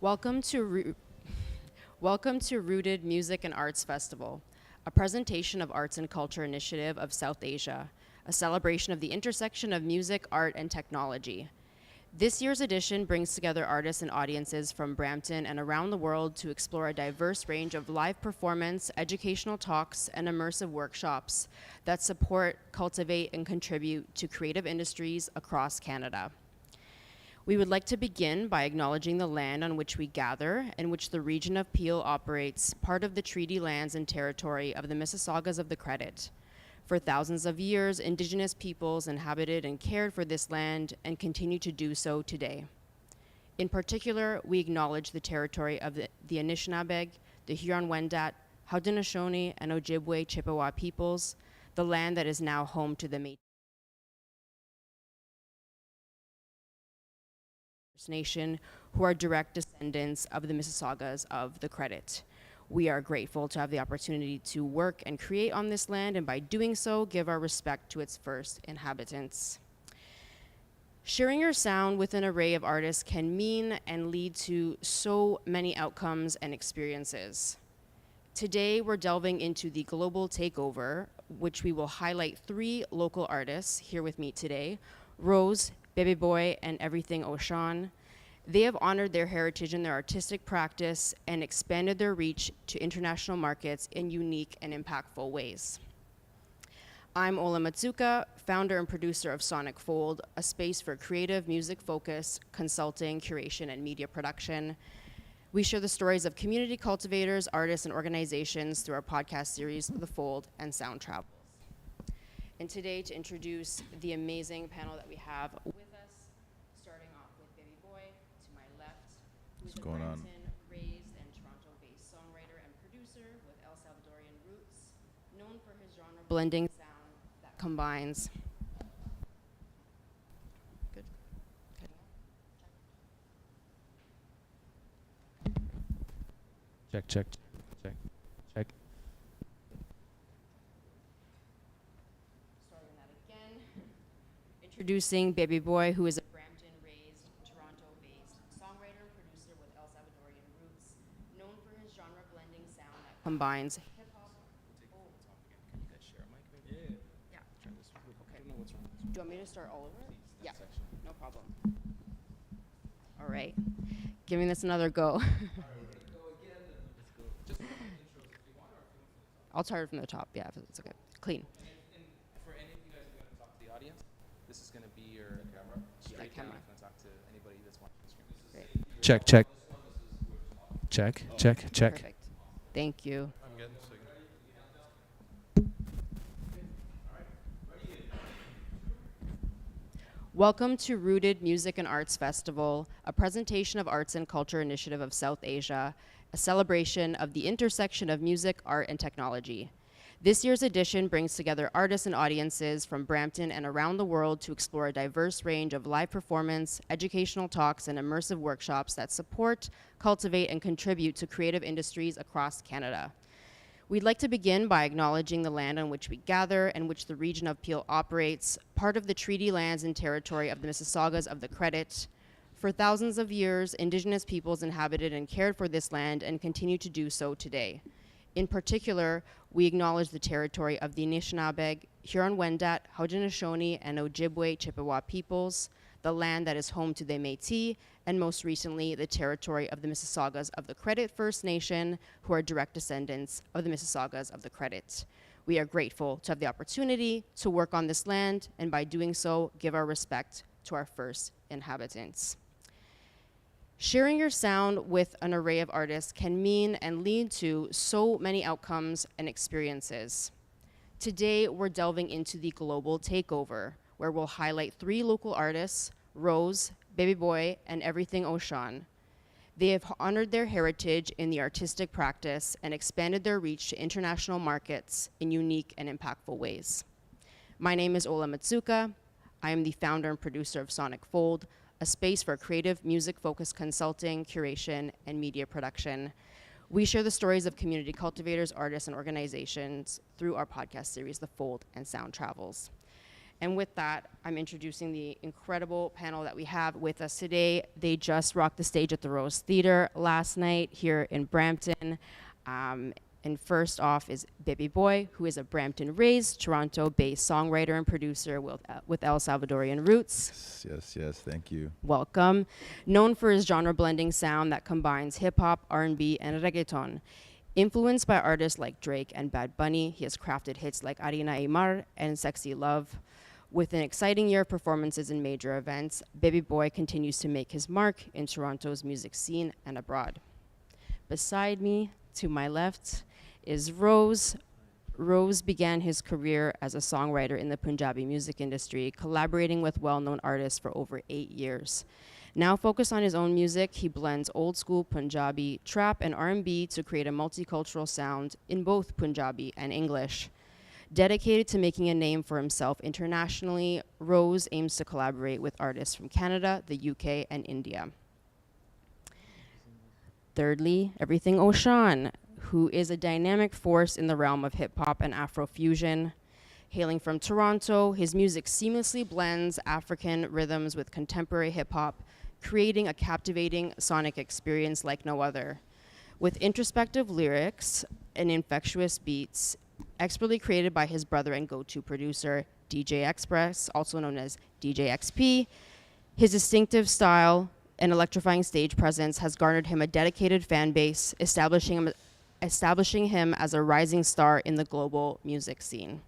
Welcome to Welcome to Rooted Music and Arts Festival, a presentation of Arts and Culture Initiative of South Asia, a celebration of the intersection of music, art, and technology. This year's edition brings together artists and audiences from Brampton and around the world to explore a diverse range of live performance, educational talks, and immersive workshops that support, cultivate, and contribute to creative industries across Canada. We would like to begin by acknowledging the land on which we gather and which the region of Peel operates, part of the treaty lands and territory of the Mississaugas of the Credit. For thousands of years, Indigenous peoples inhabited and cared for this land and continue to do so today. In particular, we acknowledge the territory of the Anishinaabeg, the Huron-Wendat, Haudenosaunee, and Ojibwe Chippewa peoples, the land that is now home to the Métis Nation, who are direct descendants of the Mississaugas of the Credit. We are grateful to have the opportunity to work and create on this land, and by doing so, give our respect to its first inhabitants. Sharing your sound with an array of artists can mean and lead to so many outcomes and experiences. Today, we're delving into the global takeover, which we will highlight 3 local artists here with me today: Roze, Bebeboy, and EverythingOShauN. They have honored their heritage in their artistic practice and expanded their reach to international markets in unique and impactful ways. I'm Ola Mazzuca, founder and producer of Sonic Fold, a space for creative music focus, consulting, curation, and media production. We share the stories of community cultivators, artists, and organizations through our podcast series, The Fold and Sound Travels. And today, to introduce the amazing panel that we have with us, starting off with Bebeboy to my left, who's a Brampton raised and Toronto-based songwriter and producer with El Salvadorian roots, known for his genre blending sound that combines. Good. Check, check, check, check. Starting that again. Introducing Bebeboy, who is a Brampton-raised, Toronto-based songwriter and producer with El Salvadorian roots, known for his genre blending sound that combines hip-hop. Can you guys share a mic maybe? Yeah. Try this one. Okay. I don't know what's wrong with Do this you want me to start all over? Please, Yeah, that section. no problem. All right, giving this another go. Just intros if you want, or if you want. I'll start it from the top. Yeah, if it's okay. Clean. And for any of you guys who are going to talk to the audience, this is going to be your camera. Straight down. camera. If you want to talk to anybody that's watching the stream. Great. Check, check. Check, check, check. Perfect. Thank you. I'm good. Welcome to Rooted Music and Arts Festival, a presentation of Arts and Culture Initiative of South Asia, a celebration of the intersection of music, art, and technology. This year's edition brings together artists and audiences from Brampton and around the world to explore a diverse range of live performance, educational talks, and immersive workshops that support, cultivate, and contribute to creative industries across Canada. We'd like to begin by acknowledging the land on which we gather and which the region of Peel operates, part of the treaty lands and territory of the Mississaugas of the Credit. For thousands of years, Indigenous peoples inhabited and cared for this land and continue to do so today. In particular, we acknowledge the territory of the Anishinaabeg, Huron-Wendat, Haudenosaunee, and Ojibwe Chippewa peoples, the land that is home to the Métis, and most recently, the territory of the Mississaugas of the Credit First Nation, who are direct descendants of the Mississaugas of the Credit. We are grateful to have the opportunity to work on this land, and by doing so, give our respect to our first inhabitants. Sharing your sound with an array of artists can mean and lead to so many outcomes and experiences. Today, we're delving into the global takeover, where we'll highlight 3 local artists: Roze, Bebeboy, and EverythingOShauN. They have honored their heritage in the artistic practice and expanded their reach to international markets in unique and impactful ways. My name is Ola Mazzuca. I am the founder and producer of Sonic Fold, a space for creative music-focused consulting, curation, and media production. We share the stories of community cultivators, artists, and organizations through our podcast series, The Fold and Sound Travels. And with that, I'm introducing the incredible panel that we have with us today. They just rocked the stage at the Roze Theater last night here in Brampton. And first off is Bebeboy, who is a Brampton-raised, Toronto-based songwriter and producer with El Salvadorian roots. Yes, thank you. Welcome. Known for his genre-blending sound that combines hip-hop, R&B, and reggaeton. Influenced by artists like Drake and Bad Bunny, he has crafted hits like Harina y Mar and Sexy Love. With an exciting year of performances in major events, Bebeboy continues to make his mark in Toronto's music scene and abroad. Beside me, to my left, is Roze. Roze began his career as a songwriter in the Punjabi music industry, collaborating with well-known artists for over 8 years. Now focused on his own music, he blends old school Punjabi, trap, and R&B to create a multicultural sound in both Punjabi and English. Dedicated to making a name for himself internationally, Roze aims to collaborate with artists from Canada, the UK, and India. Thirdly, EverythingOShauN, who is a dynamic force in the realm of hip-hop and Afrofusion. Hailing from Toronto, his music seamlessly blends African rhythms with contemporary hip-hop, creating a captivating sonic experience like no other. With introspective lyrics and infectious beats, expertly created by his brother and go-to producer, DJ Express, also known as DJ XP, his distinctive style and electrifying stage presence has garnered him a dedicated fan base, establishing him as a rising star in the global music scene.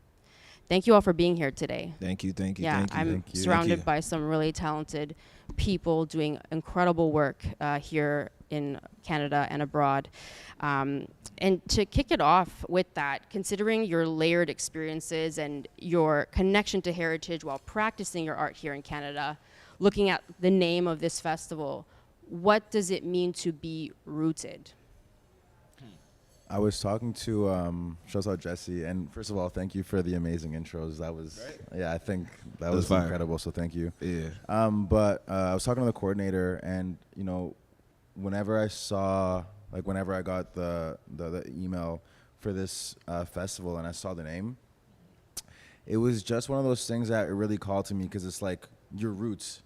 Thank you all for being here today. Thank you. Yeah, I'm surrounded by some really talented people doing incredible work here in Canada and abroad. And to kick it off with that, considering your layered experiences and your connection to heritage while practicing your art here in Canada, looking at the name of this festival, what does it mean to be rooted? I was talking to shout out Jesse, and first of all, thank you for the amazing intros. That was I think that was incredible. So thank you. Yeah. But I was talking to the coordinator, and whenever I got the email for this festival and I saw the name, it was just one of those things that it really called to me, because it's like your roots,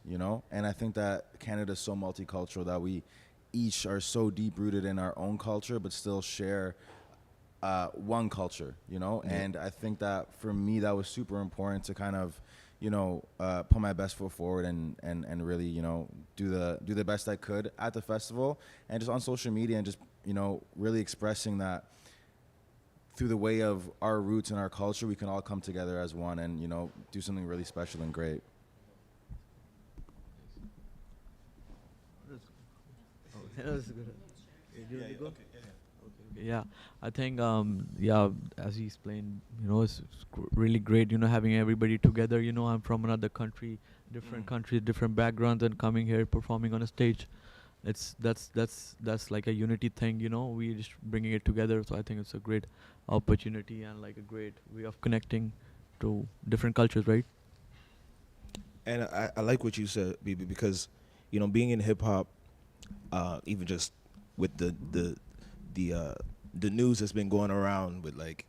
and I think that Canada is so multicultural that we each are so deep rooted in our own culture but still share one culture, and I think that for me that was super important to kind of put my best foot forward and really do the best I could at the festival, and just on social media, and just really expressing that through the way of our roots and our culture we can all come together as one and do something really special and great. Yeah, I think as he explained, it's really great, having everybody together. I'm from another country, different countries, different backgrounds, and coming here performing on a stage. That's like a unity thing, we just bringing it together. So I think it's a great opportunity and like a great way of connecting to different cultures, right? And I like what you said, Bibi, because being in hip hop, even just with the news that's been going around with like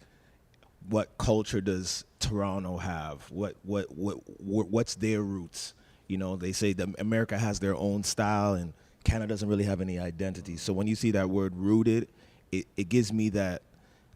what culture does Toronto have, what's their roots, they say that America has their own style and Canada doesn't really have any identity. So when you see that word rooted, it gives me that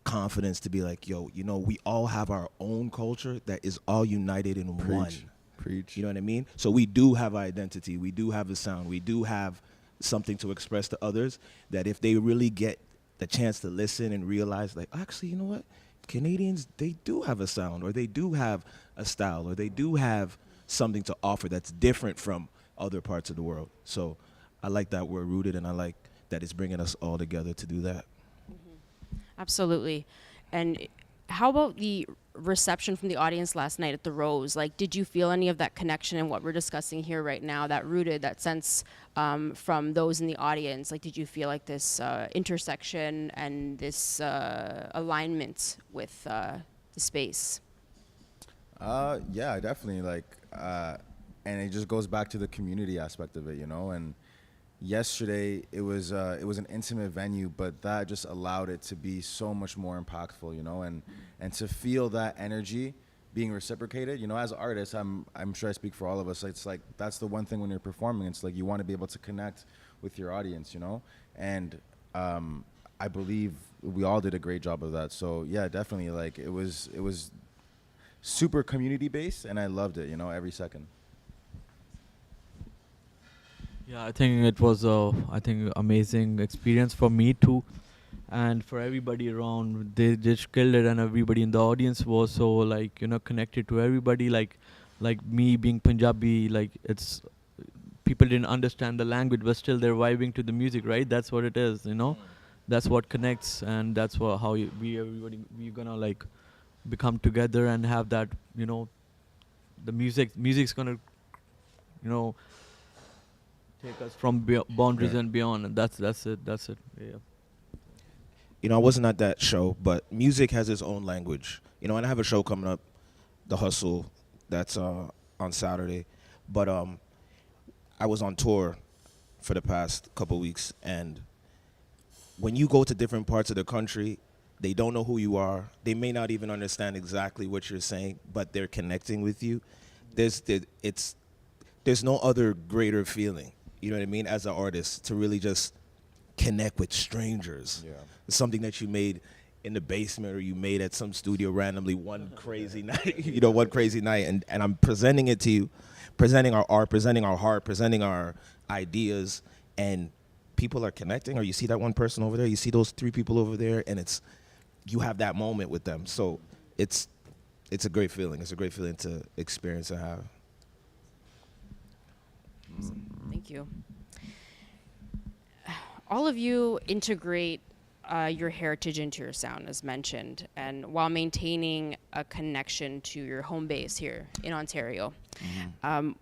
confidence to be like, yo, we all have our own culture that is all united in one. Preach. You know what I mean? So we do have identity, we do have a sound, we do have something to express to others, that if they really get the chance to listen and realize, like, actually, you know what? Canadians, they do have a sound, or they do have a style, or they do have something to offer that's different from other parts of the world. So I like that word rooted, and I like that it's bringing us all together to do that. Absolutely. And how about the reception from the audience last night at the Roze? Like, did you feel any of that connection in what we're discussing here right now, that rooted, that sense from those in the audience? Like, did you feel like this intersection and this alignment with the space? Yeah, definitely. Like, and it just goes back to the community aspect of it, and yesterday it was an intimate venue, but that just allowed it to be so much more impactful, and to feel that energy being reciprocated. You know, as artists, I'm sure I speak for all of us. It's like that's the one thing when you're performing. It's like you want to be able to connect with your audience, you know, and I believe we all did a great job of that. So yeah, definitely, like it was super community based, and I loved it. You know, every second. Yeah, I think it was amazing experience for me too, and for everybody around. They just killed it, and everybody in the audience was so like connected to everybody. Like me being Punjabi, like it's people didn't understand the language, but still they're vibing to the music, right? That's what it is, you know. That's what connects, and that's what how we're gonna like become together and have that, the music's gonna, you know, take us from boundaries and beyond, and that's it. Yeah. I wasn't at that show, but music has its own language. And I have a show coming up, The Hustle, that's on Saturday. But I was on tour for the past couple weeks, and when you go to different parts of the country, they don't know who you are. They may not even understand exactly what you're saying, but they're connecting with you. There's no other greater feeling, you know what I mean, as an artist, to really just connect with strangers. Yeah. It's something that you made in the basement or you made at some studio randomly one crazy night, one crazy night, and I'm presenting it to you, presenting our art, presenting our heart, presenting our ideas, and people are connecting. Or you see that one person over there, you see those 3 people over there, and you have that moment with them. So it's a great feeling. It's a great feeling to experience and have. Thank you. All of you integrate your heritage into your sound, as mentioned, and while maintaining a connection to your home base here in Ontario.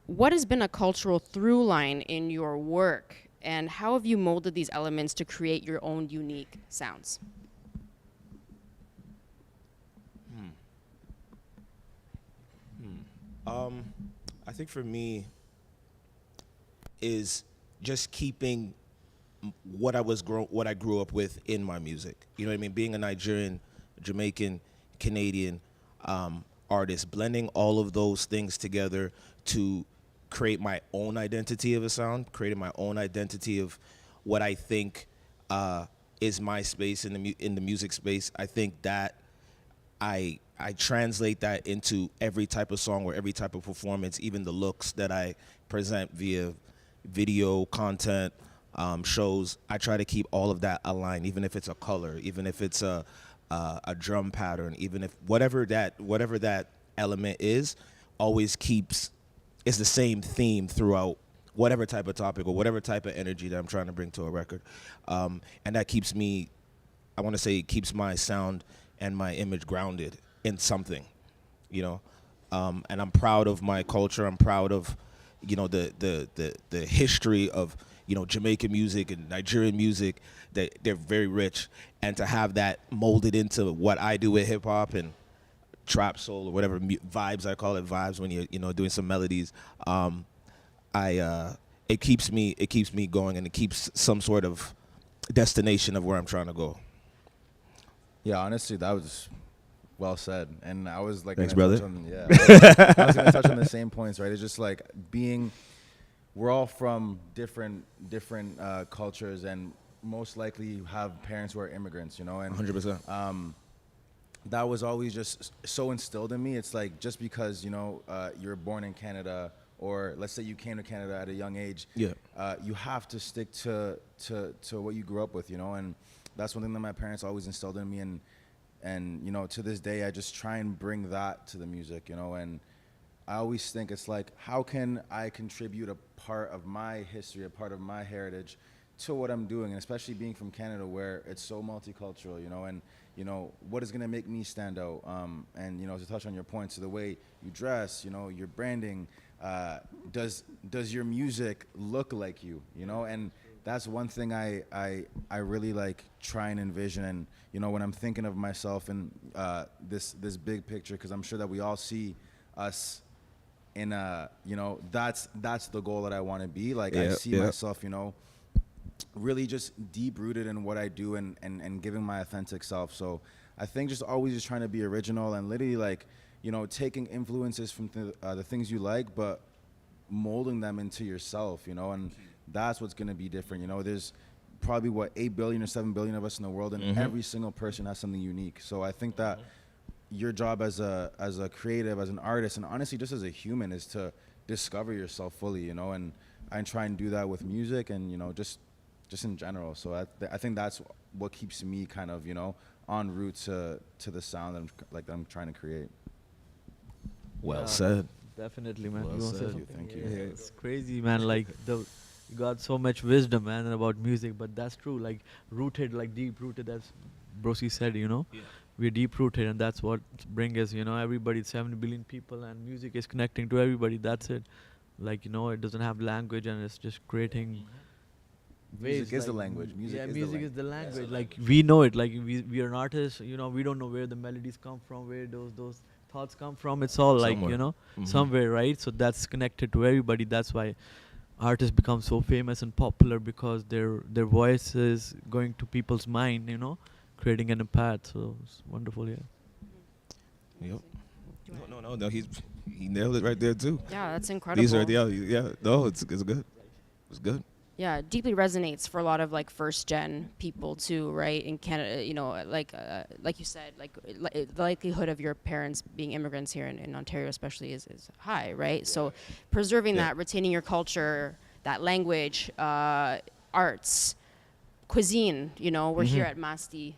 What has been a cultural through line in your work, and how have you molded these elements to create your own unique sounds? I think for me is just keeping what I grew up with in my music. You know what I mean? Being a Nigerian, Jamaican, Canadian artist, blending all of those things together to create my own identity of a sound, creating my own identity of what I think is my space in the music space. I think that I translate that into every type of song or every type of performance, even the looks that I present via video, content, shows. I try to keep all of that aligned, even if it's a color, even if it's a drum pattern, even if whatever that element is, always it's the same theme throughout whatever type of topic or whatever type of energy that I'm trying to bring to a record. And that keeps me, I want to say, it keeps my sound and my image grounded in something, and I'm proud of my culture. I'm proud of, the history of, Jamaican music and Nigerian music, that they're very rich, and to have that molded into what I do with hip hop and trap soul or whatever vibes, I call it vibes when you're doing some melodies. It keeps me going, and it keeps some sort of destination of where I'm trying to go. Yeah, honestly, that was well said. And I was like, thanks, gonna brother. I was gonna touch on the same points, right? It's just like we're all from different cultures, and most likely have parents who are immigrants, and 100%. That was always just so instilled in me. It's like, just because you're born in Canada, or let's say you came to Canada at a young age, you have to stick to what you grew up with, and that's one thing that my parents always instilled in me, and to this day I just try and bring that to the music, and I always think it's like, how can I contribute a part of my history, a part of my heritage to what I'm doing, and especially being from Canada where it's so multicultural, and what is going to make me stand out, and to touch on your points, so the way you dress, your branding, does your music look like you, and that's one thing I really like try and envision, and when I'm thinking of myself in this big picture, because I'm sure that we all see us in that's the goal that I want to be like. I see myself really just deep rooted in what I do, and giving my authentic self. So I think just always just trying to be original, and literally like you know, taking influences from the things you like, but molding them into yourself, you know, and that's what's going to be different. You know, there's probably 8 billion or 7 billion of us in the world, and every single person has something unique. So I think that your job as a creative, as an artist, and honestly just as a human, is to discover yourself fully, you know, and I try and do that with music and, you know, just in general. So I think that's what keeps me kind of, you know, en route to the sound that I'm trying to create. Well Yeah, said. Definitely, man. Well You wanna say said. something? Thank you. Yeah, it's crazy, man. Like you got so much wisdom, man, about music, but that's true. Like rooted, like deep rooted, as Brosi said, you know. Yeah. We're deep rooted, and that's what brings us, you know, everybody, 70 billion people, and music is connecting to everybody. That's it. Like, you know, it doesn't have language, and it's just creating ways. Music is the like language. Music is the music is the language. language. Like we know it. Like we are an artist. You know, we don't know where the melodies come from, where those thoughts come from. It's all like, Somewhere. you know, Mhm. somewhere, right? So that's connected to everybody. That's why artists become so famous and popular, because their voice is going to people's mind. You know, creating an impact. So it's wonderful. Yeah. Yep. No. He nailed it right there too. Yeah, that's incredible. These are no, it's good. It's good. Yeah, it deeply resonates for a lot of like first gen people too, right? In Canada, you know, like you said, the likelihood of your parents being immigrants here in Ontario especially is high, right? So preserving Yeah. that, retaining your culture, that language, arts, cuisine, you know, we're here at Masti,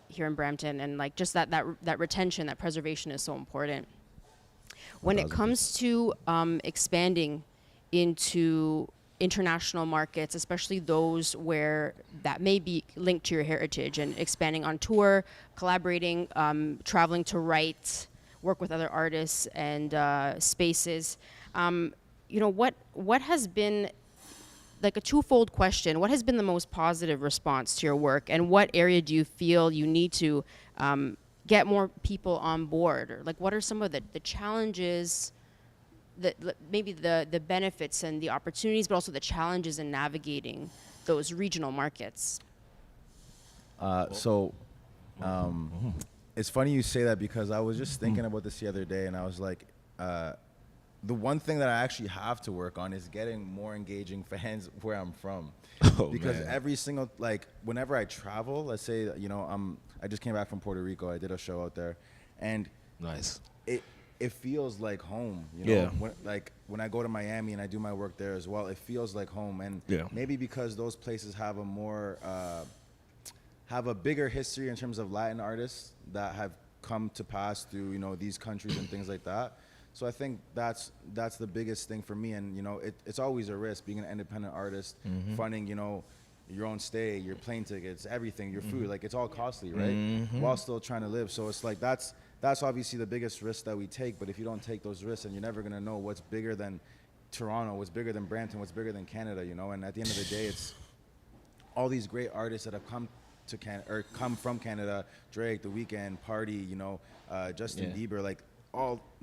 here in Brampton, and like just that retention, that preservation is so important. When it 1000%. comes to expanding into international markets, especially those where that may be linked to your heritage, and expanding on tour, collaborating, traveling to write, work with other artists and spaces, you know, what has been, like a twofold question, what has been the most positive response to your work, and what area do you feel you need to get more people on board? Or like, what are some of the challenges, maybe the benefits and the opportunities, but also the challenges in navigating those regional markets? It's funny you say that, because I was just thinking about this the other day, and I was like, the one thing that I actually have to work on is getting more engaging fans where I'm from. Oh, Because man. every single, like, whenever I travel, let's say, you know, I just came back from Puerto Rico. I did a show out there, and Nice. it feels like home, you know. Yeah. When I go to Miami and I do my work there as well, it feels like home. And Yeah. maybe because those places have a more have a bigger history in terms of Latin artists that have come to pass through, you know, these countries and things like that. So I think that's the biggest thing for me. And, you know, it's always a risk being an independent artist, funding, you know, your own stay, your plane tickets, everything, your food, like it's all costly, right? While still trying to live. So it's like that's obviously the biggest risk that we take. But if you don't take those risks, then you're never gonna know what's bigger than Toronto, what's bigger than Brampton, what's bigger than Canada, you know. And at the end of the day, it's all these great artists that have come to Canada or come from Canada, Drake, The Weeknd, Party, you know, Justin Bieber, like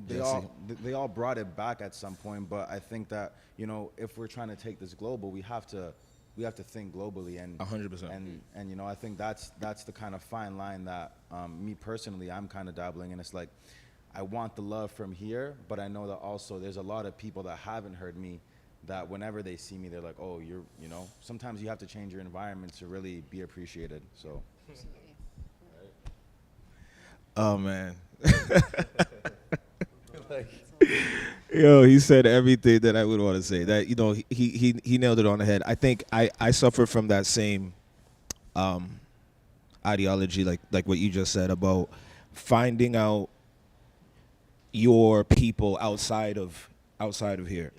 they all brought it back at some point. But I think that, you know, if we're trying to take this global, we have to think globally, and 100%. and you know, I think that's the kind of fine line that me personally, I'm kind of dabbling in. It's like, I want the love from here, but I know that also there's a lot of people that haven't heard me, that whenever they see me, they're like, oh, you know, sometimes you have to change your environment to really be appreciated. So Oh man. Yo, he said everything that I would want to say. That, you know, he nailed it on the head. I think I suffer from that same ideology, like what you just said about finding out your people outside of here.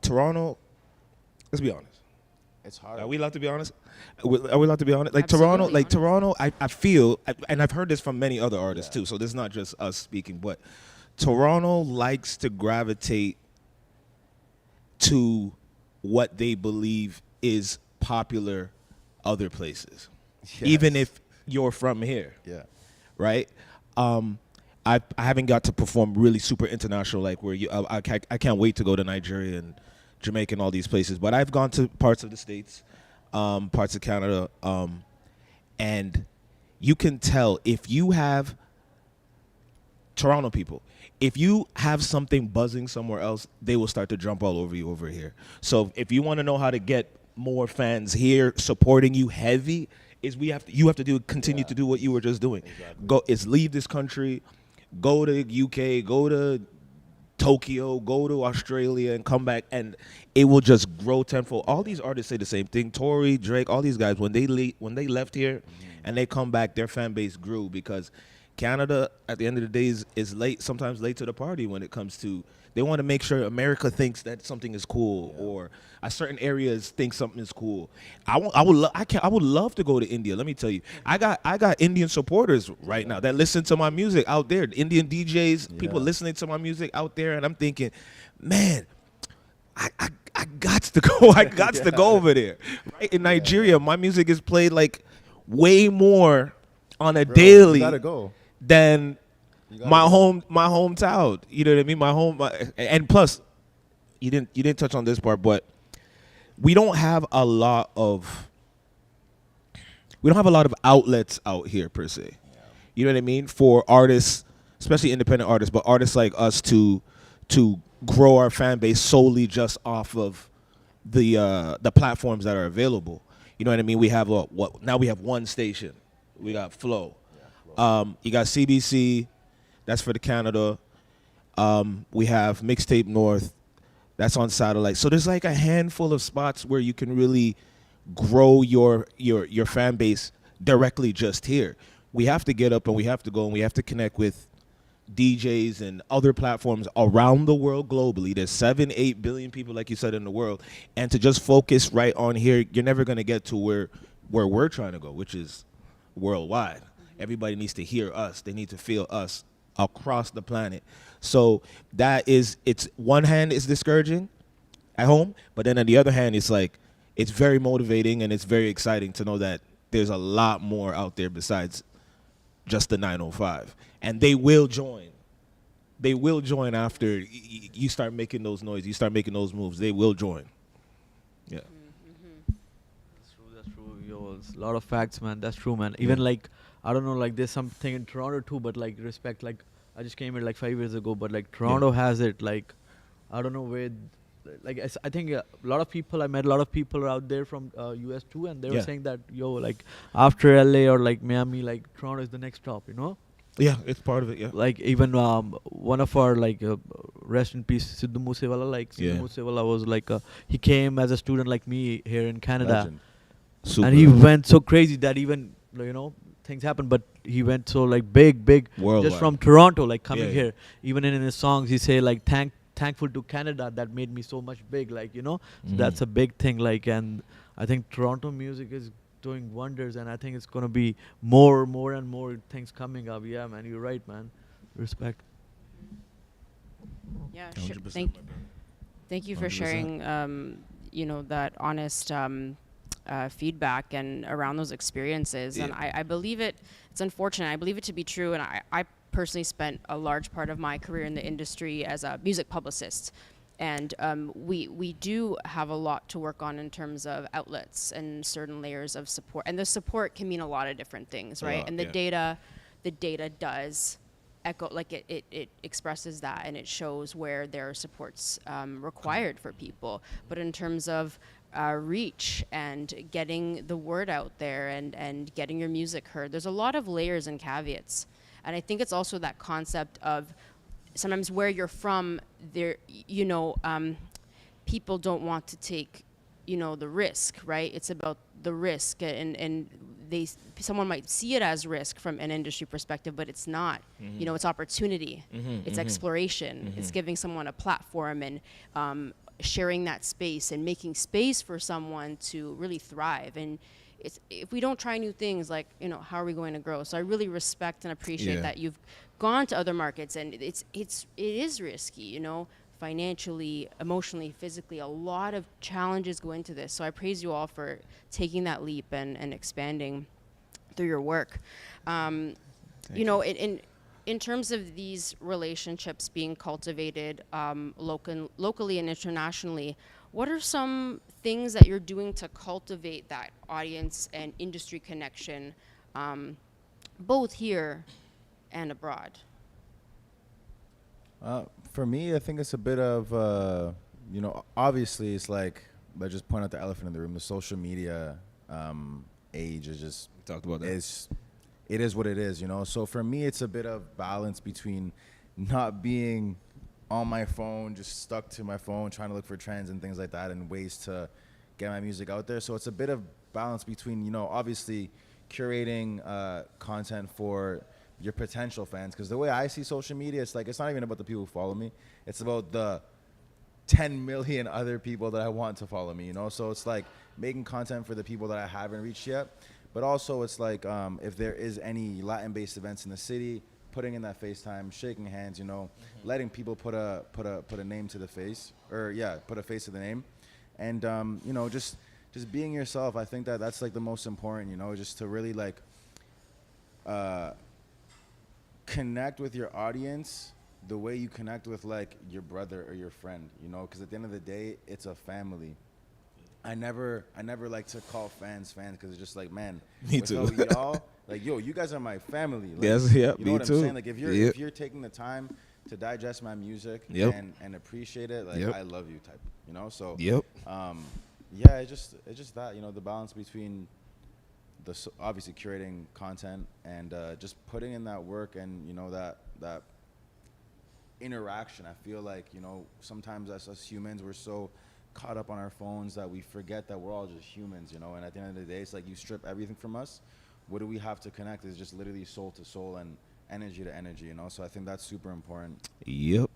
Toronto, let's be honest. it's hard. Are we allowed to be honest? Are we allowed to be honest? Like Absolutely Toronto, honest. I feel, and I've heard this from many other artists too, so this is not just us speaking, but Toronto likes to gravitate to what they believe is popular other places, even Yes. if you're from here, Yeah. right? I haven't got to perform really super international, like where I can't wait to go to Nigeria and Jamaica and all these places. But I've gone to parts of the States, parts of Canada, and you can tell if you have Toronto people. If you have something buzzing somewhere else, they will start to jump all over you over here. So if you want to know how to get more fans here supporting you heavy, you have to continue to do what you were just doing. Leave this country, go to UK, go to Tokyo, go to Australia, and come back, and it will just grow tenfold. All these artists say the same thing. Tory, Drake, all these guys, when they left here and they come back, their fan base grew because Canada, at the end of the day, is late, sometimes late to the party when it comes to, they want to make sure America thinks that something is cool, or a certain areas think something is cool. I would love to go to India. Let me tell you, I got Indian supporters right now that listen to my music out there. Indian DJs, people listening to my music out there, and I'm thinking, man, I got to go. I got to go over there. Right in Nigeria, my music is played like way more on a daily You gotta go. than my hometown. You know what I mean? And plus, you didn't touch on this part, but we don't have a lot of outlets out here per se. You know what I mean? For artists, especially independent artists, but artists like us to grow our fan base solely just off of the platforms that are available. You know what I mean? We have now we have one station. We got Flow. You got CBC, that's for the Canada. We have Mixtape North, that's on satellite. So there's like a handful of spots where you can really grow your fan base directly just here. We have to get up and we have to go and we have to connect with DJs and other platforms around the world globally. There's 7-8 billion people, like you said, in the world. And to just focus right on here, you're never going to get to where we're trying to go, which is worldwide. Everybody needs to hear us. They need to feel us across the planet. So it's one hand is discouraging at home, but then on the other hand, it's like, it's very motivating and it's very exciting to know that there's a lot more out there besides just the 905. And they will join. They will join after you start making those noises, you start making those moves. They will join. Yeah. That's true. Yo, it's a lot of facts, man. That's true, man. Even like, I don't know, like there's something in Toronto too, but like respect, like I just came here like 5 years ago, but like Toronto has it, like, I don't know where, like I think I met a lot of people out there from US too, and they were saying that, yo, like after LA or like Miami, like Toronto is the next stop, you know? Yeah, it's part of it, yeah. Like even one of our like rest in peace Sidhu Moosewala, like Sidhu Moosewala was like he came as a student like me here in Canada. Super. And he went so crazy that even, you know, things happen, but he went so like big worldwide. Just from Toronto, like coming here. Even in his songs he say like thankful to Canada that made me so much big, like, you know. So that's a big thing, like, and I think Toronto music is doing wonders, and I think it's gonna be more and more things coming up. Yeah, man, you're right, man. Respect. Yeah, 100%. thank you for 100%. sharing you know, that honest feedback and around those experiences. And I believe it's unfortunate, I believe it to be true, and I personally spent a large part of my career in the industry as a music publicist. And we do have a lot to work on in terms of outlets and certain layers of support. And the support can mean a lot of different things, right? And the data does echo, like it expresses that, and it shows where there are supports required for people. But in terms of reach and getting the word out there and getting your music heard, there's a lot of layers and caveats. And I think it's also that concept of sometimes where you're from, there, you know, people don't want to take, you know, the risk, right? It's about the risk, and someone might see it as risk from an industry perspective, but it's not. You know, it's opportunity, it's exploration, it's giving someone a platform and sharing that space and making space for someone to really thrive. And if we don't try new things, like, you know, how are we going to grow? So I really respect and appreciate that you've gone to other markets, and it is risky, you know, financially, emotionally, physically. A lot of challenges go into this. So I praise you all for taking that leap and expanding through your work. You know, in terms of these relationships being cultivated locally and internationally, what are some things that you're doing to cultivate that audience and industry connection, both here and abroad? For me, I think it's a bit of, obviously it's like, let's just point out the elephant in the room. The social media age is just, We talked about that. it is what it is, you know? So for me, it's a bit of balance between not being on my phone, just stuck to my phone, trying to look for trends and things like that and ways to get my music out there. So it's a bit of balance between, obviously curating content for your potential fans. Because the way I see social media, it's like, it's not even about the people who follow me. It's about the 10 million other people that I want to follow me, So it's like making content for the people that I haven't reached yet. But also it's like if there is any Latin-based events in the city, putting in that FaceTime, shaking hands, letting people put a name to the face, or put a face to the name, and just being yourself. I think that's like the most important, just to really like connect with your audience the way you connect with like your brother or your friend, because at the end of the day, it's a family. I never like to call fans because it's just like, man, Me too. y'all, like, yo, you guys are my family. Like, Yes, yeah, you know me what too. I'm saying? Like, if Yep. you're taking the time to digest my music Yep. and appreciate it, like, Yep. I love you type, So, Yep. it's just that, the balance between obviously curating content and just putting in that work and that interaction. I feel like sometimes us humans, we're so caught up on our phones that we forget that we're all just humans, and at the end of the day, it's like you strip everything from us. What do we have to connect is just literally soul to soul and energy to energy, So I think that's super important. Yep.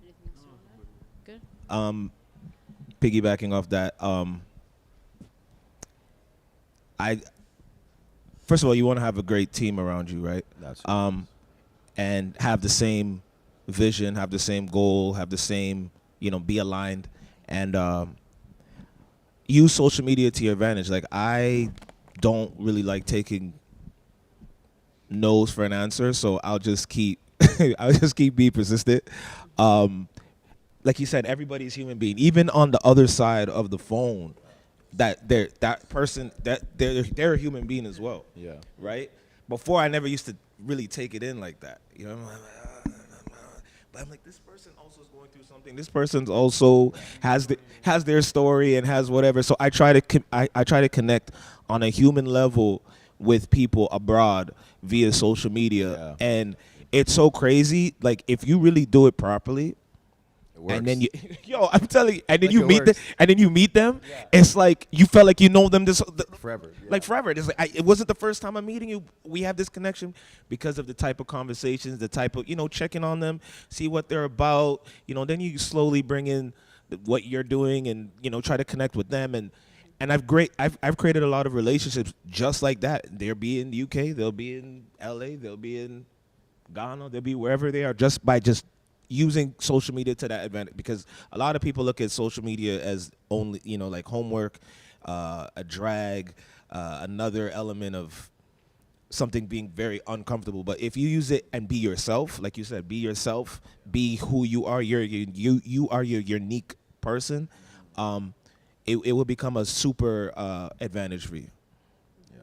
Anything else you wanna add? Good. Piggybacking off that, I first of all, you want to have a great team around you, right? That's And have the same vision, have the same goal, have the same, be aligned, and use social media to your advantage. Like, I don't really like taking no's for an answer, so I'll just keep being persistent. Like you said, everybody's human being, even on the other side of the phone. They're a human being as well. yeah. Right? Before, I never used to really take it in like that. But I'm like, this person also is going through something. This person's also has their story and has whatever. So I try to connect on a human level with people abroad via social media, Yeah. and it's so crazy. Like, if you really do it properly, It works. and then I'm telling you, and then Like, you it meet them, works. and then you meet them. Yeah. It's like you felt like you know them Forever. Yeah. like forever. It's like it wasn't the first time I'm meeting you. We have this connection because of the type of conversations, the type of checking on them, see what they're about. Then you slowly bring in what you're doing, and try to connect with them. And I've created a lot of relationships just like that. They'll be in the UK, they'll be in LA, they'll be in Ghana, they'll be wherever they are, just by using social media to that advantage. Because a lot of people look at social media as only like homework, a drag, another element of something being very uncomfortable. But if you use it and be yourself, like you said, be yourself, be who you are. You are your unique person. It will become a super advantage for you. Yeah.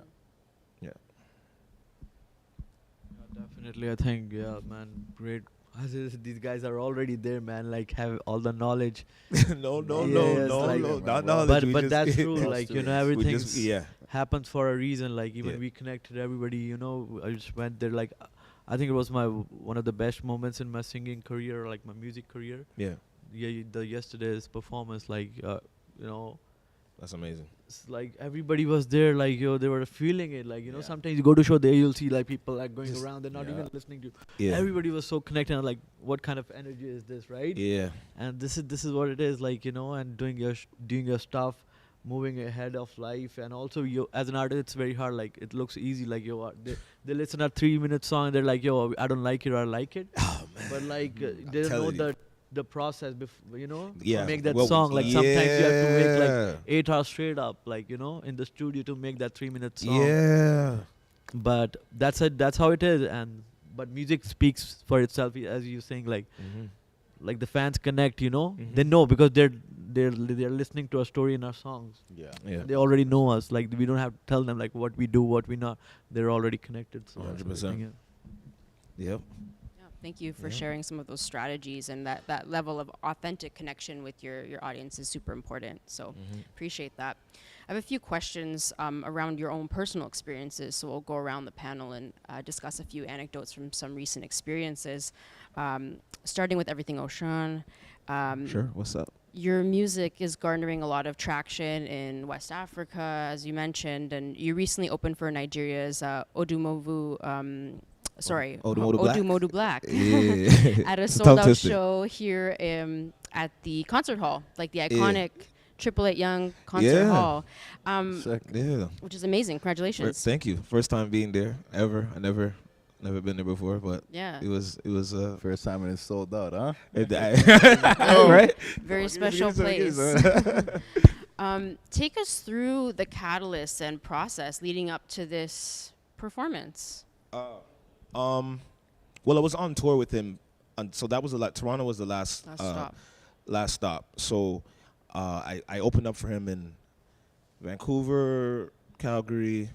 Yeah. Yeah, definitely, I think, man, great. These guys are already there, man. Like, have all the knowledge. no, Yes, like- not knowledge. we But just- that's true. Close Like, to it. everything yeah. happens for a reason. Like, even Yeah. we connected everybody. I just went there. Like, I think it was one of the best moments in my singing career, like my music career. Yeah, Yeah, the yesterday's performance, like, that's amazing. it's like everybody was there, like, they were feeling it, like, Yeah. sometimes you go to show there, you'll see like people like going Just- around, they're not yeah. even listening to you. Yeah, Everybody was so connected, and like, what kind of energy is this, right? yeah, And this is what it is, like, and doing your stuff, moving ahead of life. And also, you as an artist, it's very hard. Like, it looks easy, like, they listen a 3-minute song and they're like, yo, I don't like it, or I like it. Oh man. But like, they don't know telling you. the process before, Yeah. to make that Well, song. Like, sometimes you have to make like yeah. 8 hours straight up, like, in the studio to make that 3-minute song. Yeah. But that's it. That's how it is. But music speaks for itself, as you're saying. Like, like the fans connect. Mhm. They know because they're listening to our story in our songs. Yeah. Yeah. They already know us. Like, we don't have to tell them like what we do, what we not. They're already connected. So that's 100%. everything, Yep. Yeah. Thank you for Yeah. sharing some of those strategies, and that level of authentic connection with your audience is super important. So appreciate that. I have a few questions around your own personal experiences, so we'll go around the panel and discuss a few anecdotes from some recent experiences. Starting with EverythingOShauN. Sure. What's up? Your music is garnering a lot of traction in West Africa, as you mentioned, and you recently opened for Nigeria's Odumodu Black Yeah. at a It's a sold tongue out twister. show here at the concert hall, like the iconic Triple Eight Young concert Yeah. hall, Sick. Yeah. which is amazing. Congratulations. Thank you. First time being there ever. I never been there before, but Yeah. it was First time and it's sold out, huh? right. Very special place. Take us through the catalyst and process leading up to this performance. Well, I was on tour with him, and so that was Toronto was the last Stop. last stop. So I opened up for him in Vancouver, Calgary,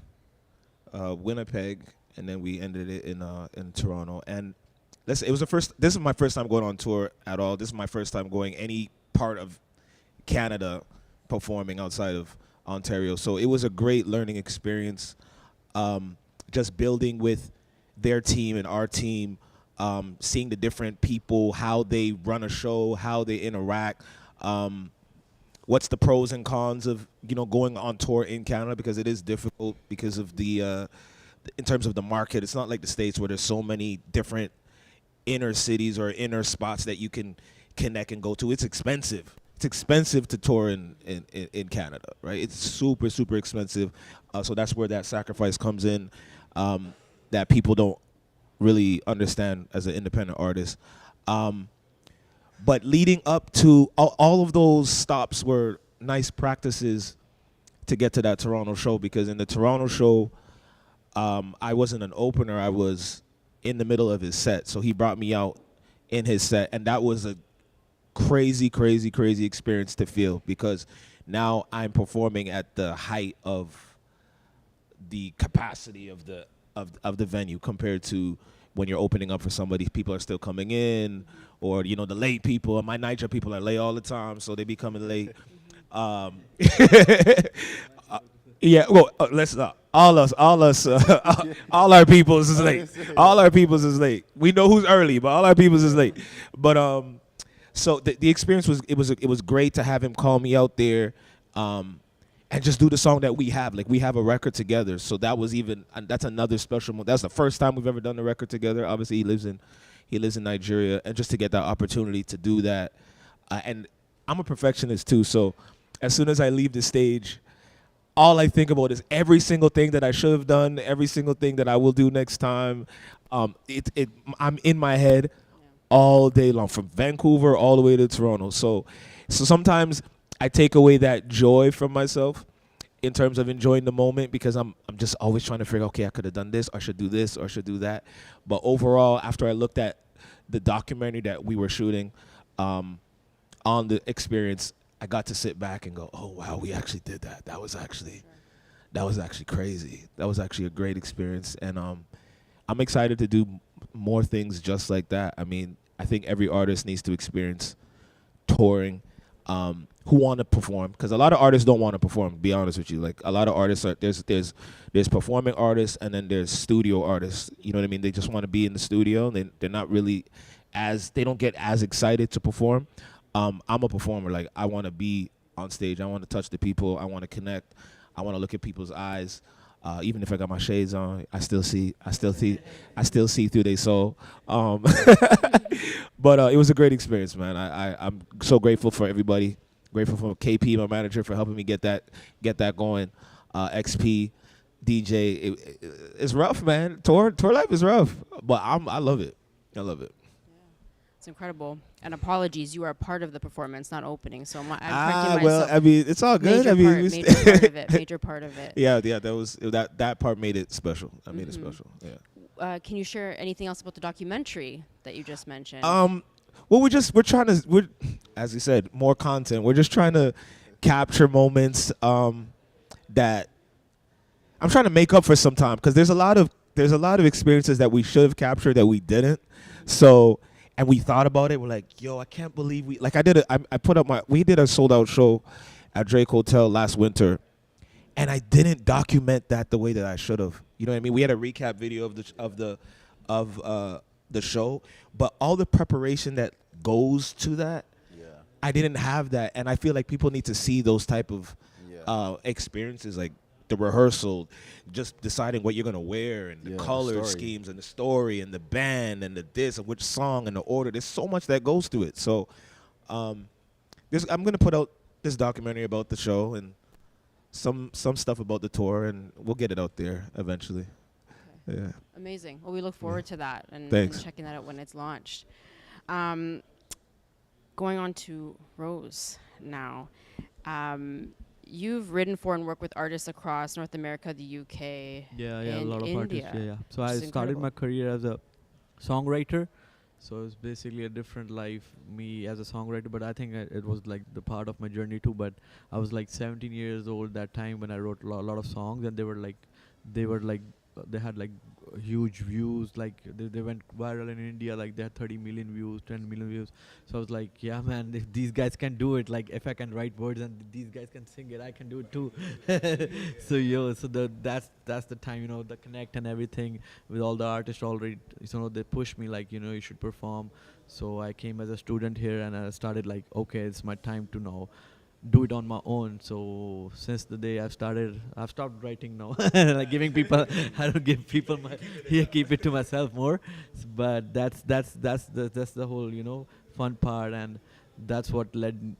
Winnipeg, and then we ended it in Toronto. And it was this is my first time going on tour at all. This is my first time going any part of Canada performing outside of Ontario. So it was a great learning experience. Just building with their team and our team, seeing the different people, how they run a show, how they interact, what's the pros and cons of going on tour in Canada, because it is difficult because of the in terms of the market. It's not like the States where there's so many different inner cities or inner spots that you can connect and go to. It's expensive. It's expensive to tour in Canada, right? It's super, super expensive. So that's where that sacrifice comes in, that people don't really understand as an independent artist. But leading up to all of those stops were nice practices to get to that Toronto show, because in the Toronto show, I wasn't an opener. I was in the middle of his set. So he brought me out in his set, and that was a crazy, crazy, crazy experience to feel, because now I'm performing at the height of the capacity of the venue compared to when you're opening up for somebody. People are still coming in, or the late people. And my Niger people are late all the time, so they be coming late. Yeah, well, let's all our peoples is late. All our peoples is late. We know who's early, but all our peoples is late. But so the experience was great to have him call me out there, and just do the song that we have. Like, we have a record together, so that's another special moment. That's the first time we've ever done a record together. Obviously, he lives in Nigeria, and just to get that opportunity to do that, and I'm a perfectionist too. So as soon as I leave the stage, all I think about is every single thing that I should have done, every single thing that I will do next time. I'm in my head all day long, from Vancouver all the way to Toronto. So sometimes I take away that joy from myself in terms of enjoying the moment, because I'm just always trying to figure, okay, I could have done this, or I should do this, or I should do that. But overall, after I looked at the documentary that we were shooting on the experience, I got to sit back and go, oh wow, we actually did that. That was actually crazy. That was actually a great experience, and I'm excited to do more things just like that. I mean, I think every artist needs to experience touring, who want to perform, because a lot of artists don't want to perform. To be honest with you, like, a lot of artists are there's performing artists, and then there's studio artists. You know what I mean? They just want to be in the studio, and they're not really they don't get as excited to perform. I'm a performer. Like, I want to be on stage. I want to touch the people. I want to connect. I want to look at people's eyes. Even if I got my shades on, I still see through their soul. But it was a great experience, man. I'm so grateful for everybody. Grateful for KP, my manager, for helping me get that going. XP, DJ. It's rough, man. Tour life is rough, but I love it. I love it. It's incredible. And apologies, you are a part of the performance, not opening. So I'm correcting Well, myself. I mean, it's all good. Major part of it. Yeah, that part made it special. I made it special. Yeah. Can you share anything else about the documentary that you just mentioned? Well, we're trying to, as you said, more content. We're just trying to capture moments that I'm trying to make up for some time, because there's a lot of there's a lot of experiences that we should have captured that we didn't. So, and we thought about it. We're like, yo, I can't believe we did a sold out show at Drake Hotel last winter, and I didn't document that the way that I should have. You know what I mean? We had a recap video of the show, but all the preparation that goes to that, I didn't have that, and I feel like people need to see those type of experiences, like the rehearsal, just deciding what you're gonna wear, and the color schemes, and the story, and the band, and the this, and which song, and the order. There's so much that goes to it. So, I'm gonna put out this documentary about the show and some stuff about the tour, and we'll get it out there eventually. Okay. Yeah. Amazing. Well, we look forward to that and checking that out when it's launched. Going on to Roze now. You've written for and worked with artists across North America, the UK, a lot of India. artists. Yeah. So I started my career as a songwriter. So it's basically a different life, me as a songwriter. But I think it was like the part of my journey too. But I was like 17 years old that time when I wrote a lot of songs, and they had like huge views, like they went viral in India, like they had 30 million views, 10 million views. So I was like, yeah man, if these guys can do it, like if I can write words and these guys can sing it, I can do it too. That's the time, the connect and everything with all the artists already, they pushed me like, you should perform. So I came as a student here and I started like, okay, it's my time to now do it on my own. So since the day I've stopped writing now. Like giving people, I don't give people keep it to myself more. But that's the whole, fun part, and that's what led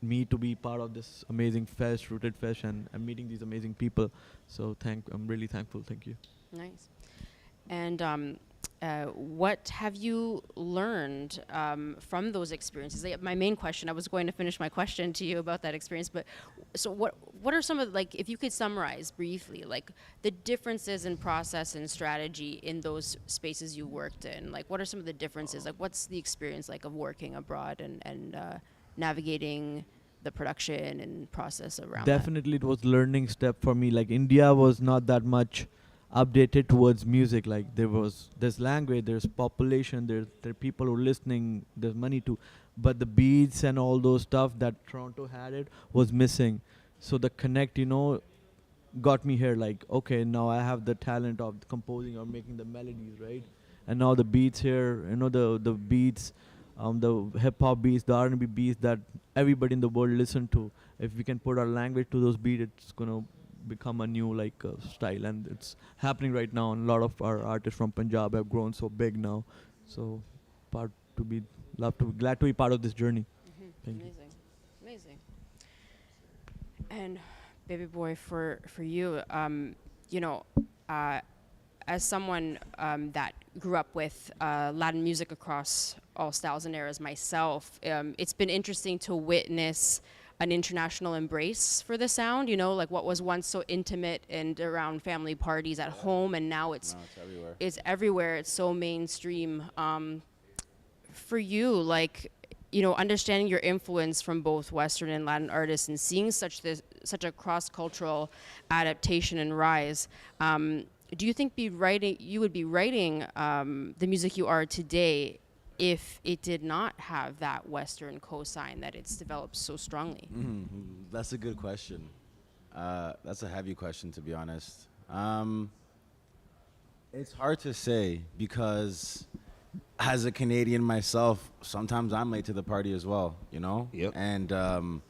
me to be part of this amazing fest, Rooted Fest, and meeting these amazing people. So I'm really thankful. Thank you. Nice. And what have you learned from those experiences? My main question, I was going to finish my question to you about that experience, but so what are some of, like, if you could summarize briefly, like the differences in process and strategy in those spaces you worked in? Like, what are some of the differences? Like, what's the experience like of working abroad and navigating the production and process around Definitely it was learning step for me. Like India was not that much updated towards music. Like there's language, there's population, there are people who are listening, there's money too, but the beats and all those stuff that Toronto had it was missing. So the connect got me here, like, okay, now I have the talent of composing or making the melodies, right? And now the beats here, the beats, the hip-hop beats, the R&B beats that everybody in the world listen to, if we can put our language to those beats, it's gonna become a new style, and it's happening right now, and a lot of our artists from Punjab have grown so big now. So glad to be part of this journey. Thank you. Amazing. And Bebeboy, for you, as someone that grew up with Latin music across all styles and eras myself, it's been interesting to witness an international embrace for the sound, like what was once so intimate and around family parties at home, and now it's everywhere. It's everywhere. It's so mainstream. For you, like, understanding your influence from both Western and Latin artists and seeing such a cross-cultural adaptation and rise, do you think you would be writing the music you are today if it did not have that Western cosign that it's developed so strongly? That's a good question. That's a heavy question, to be honest. It's hard to say because as a Canadian myself, sometimes I'm late to the party as well, Yep. And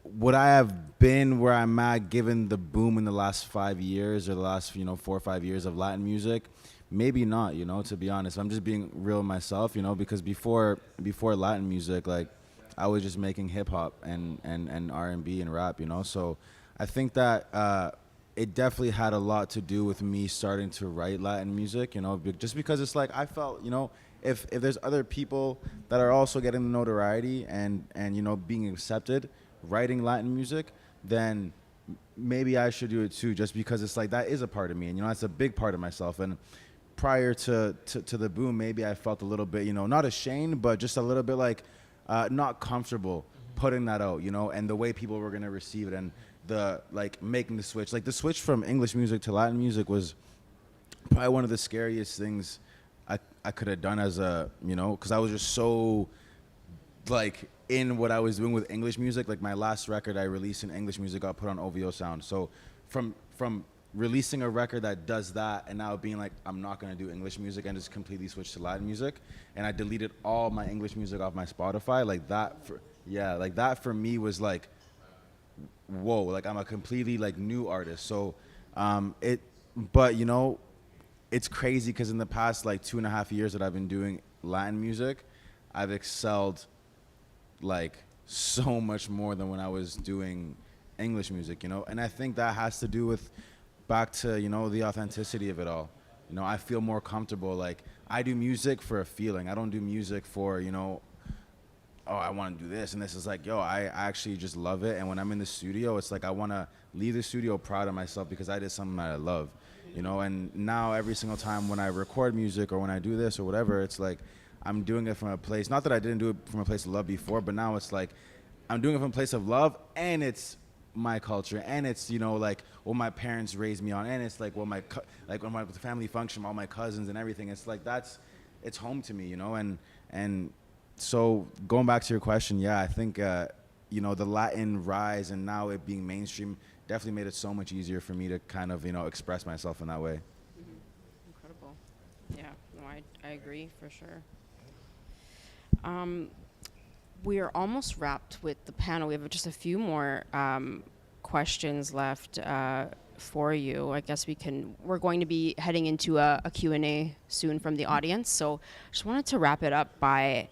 would I have been where I'm at given the boom in the last 5 years or the last 4 or 5 years of Latin music? Maybe not, to be honest. I'm just being real myself, because before Latin music, like, I was just making hip hop and R&B and rap, So I think that it definitely had a lot to do with me starting to write Latin music, just because it's like I felt, if there's other people that are also getting the notoriety and being accepted writing Latin music, then maybe I should do it too, just because it's like that is a part of me, and that's a big part of myself. And prior to the boom, maybe I felt a little bit, not ashamed, but just a little bit like not comfortable putting that out, and the way people were going to receive it, and the like making the switch. Like the switch from English music to Latin music was probably one of the scariest things I could have done as a, you know, because I was just so like in what I was doing with English music. Like my last record I released in English music got put on OVO Sound. So from releasing a record that does that and now being like, I'm not gonna do English music and just completely switch to Latin music, and I deleted all my English music off my Spotify, like that for me was like, whoa, like I'm a completely like new artist. So but you know, it's crazy because in the past like 2.5 years that I've been doing Latin music, I've excelled like so much more than when I was doing English music, you know? And I think that has to do with back to, you know, the authenticity of it all. You know, I feel more comfortable. Like I do music for a feeling. I don't do music for, you know, oh, I want to do this. And this is like, yo, I actually just love it. And when I'm in the studio, it's like I want to leave the studio proud of myself because I did something that I love. You know, and now every single time when I record music or when I do this or whatever, it's like I'm doing it from a place, not that I didn't do it from a place of love before, but now it's like I'm doing it from a place of love, and it's my culture, and it's, you know, like what my parents raised me on, and it's like what like when my family function, all my cousins and everything, it's like it's home to me, you know. And so going back to your question, yeah, I think you know, the Latin rise and now it being mainstream definitely made it so much easier for me to kind of, you know, express myself in that way. Incredible. Yeah, no, I agree for sure. We are almost wrapped with the panel. We have just a few more questions left for you. I guess we're going to be heading into a Q&A soon from the audience. So just wanted to wrap it up by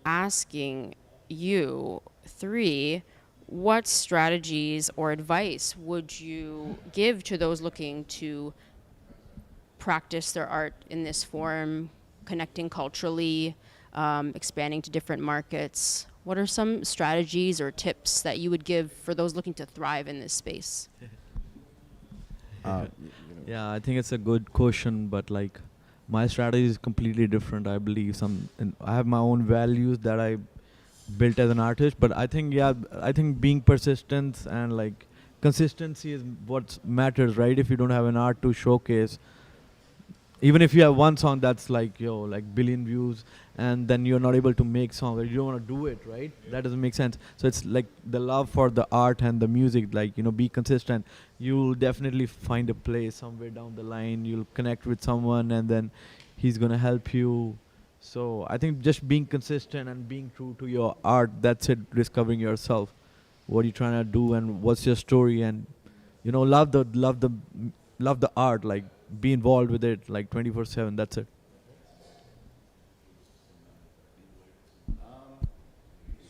asking you three, what strategies or advice would you give to those looking to practice their art in this form, connecting culturally, expanding to different markets? What are some strategies or tips that you would give for those looking to thrive in this space? Yeah, I think it's a good question, but like my strategy is completely different. I believe I have my own values that I built as an artist, but I think being persistent and like consistency is what matters, right? If you don't have an art to showcase, even if you have one song that's like like billion views, and then you're not able to make songs, or you don't want to do it, right? That doesn't make sense. So it's like the love for the art and the music, like, you know, be consistent. You'll definitely find a place somewhere down the line. You'll connect with someone, and then he's gonna help you. So I think just being consistent and being true to your art, that's it. Discovering yourself, what you're trying to do, and what's your story, and, you know, love the art, like be involved with it like 24/7. That's it.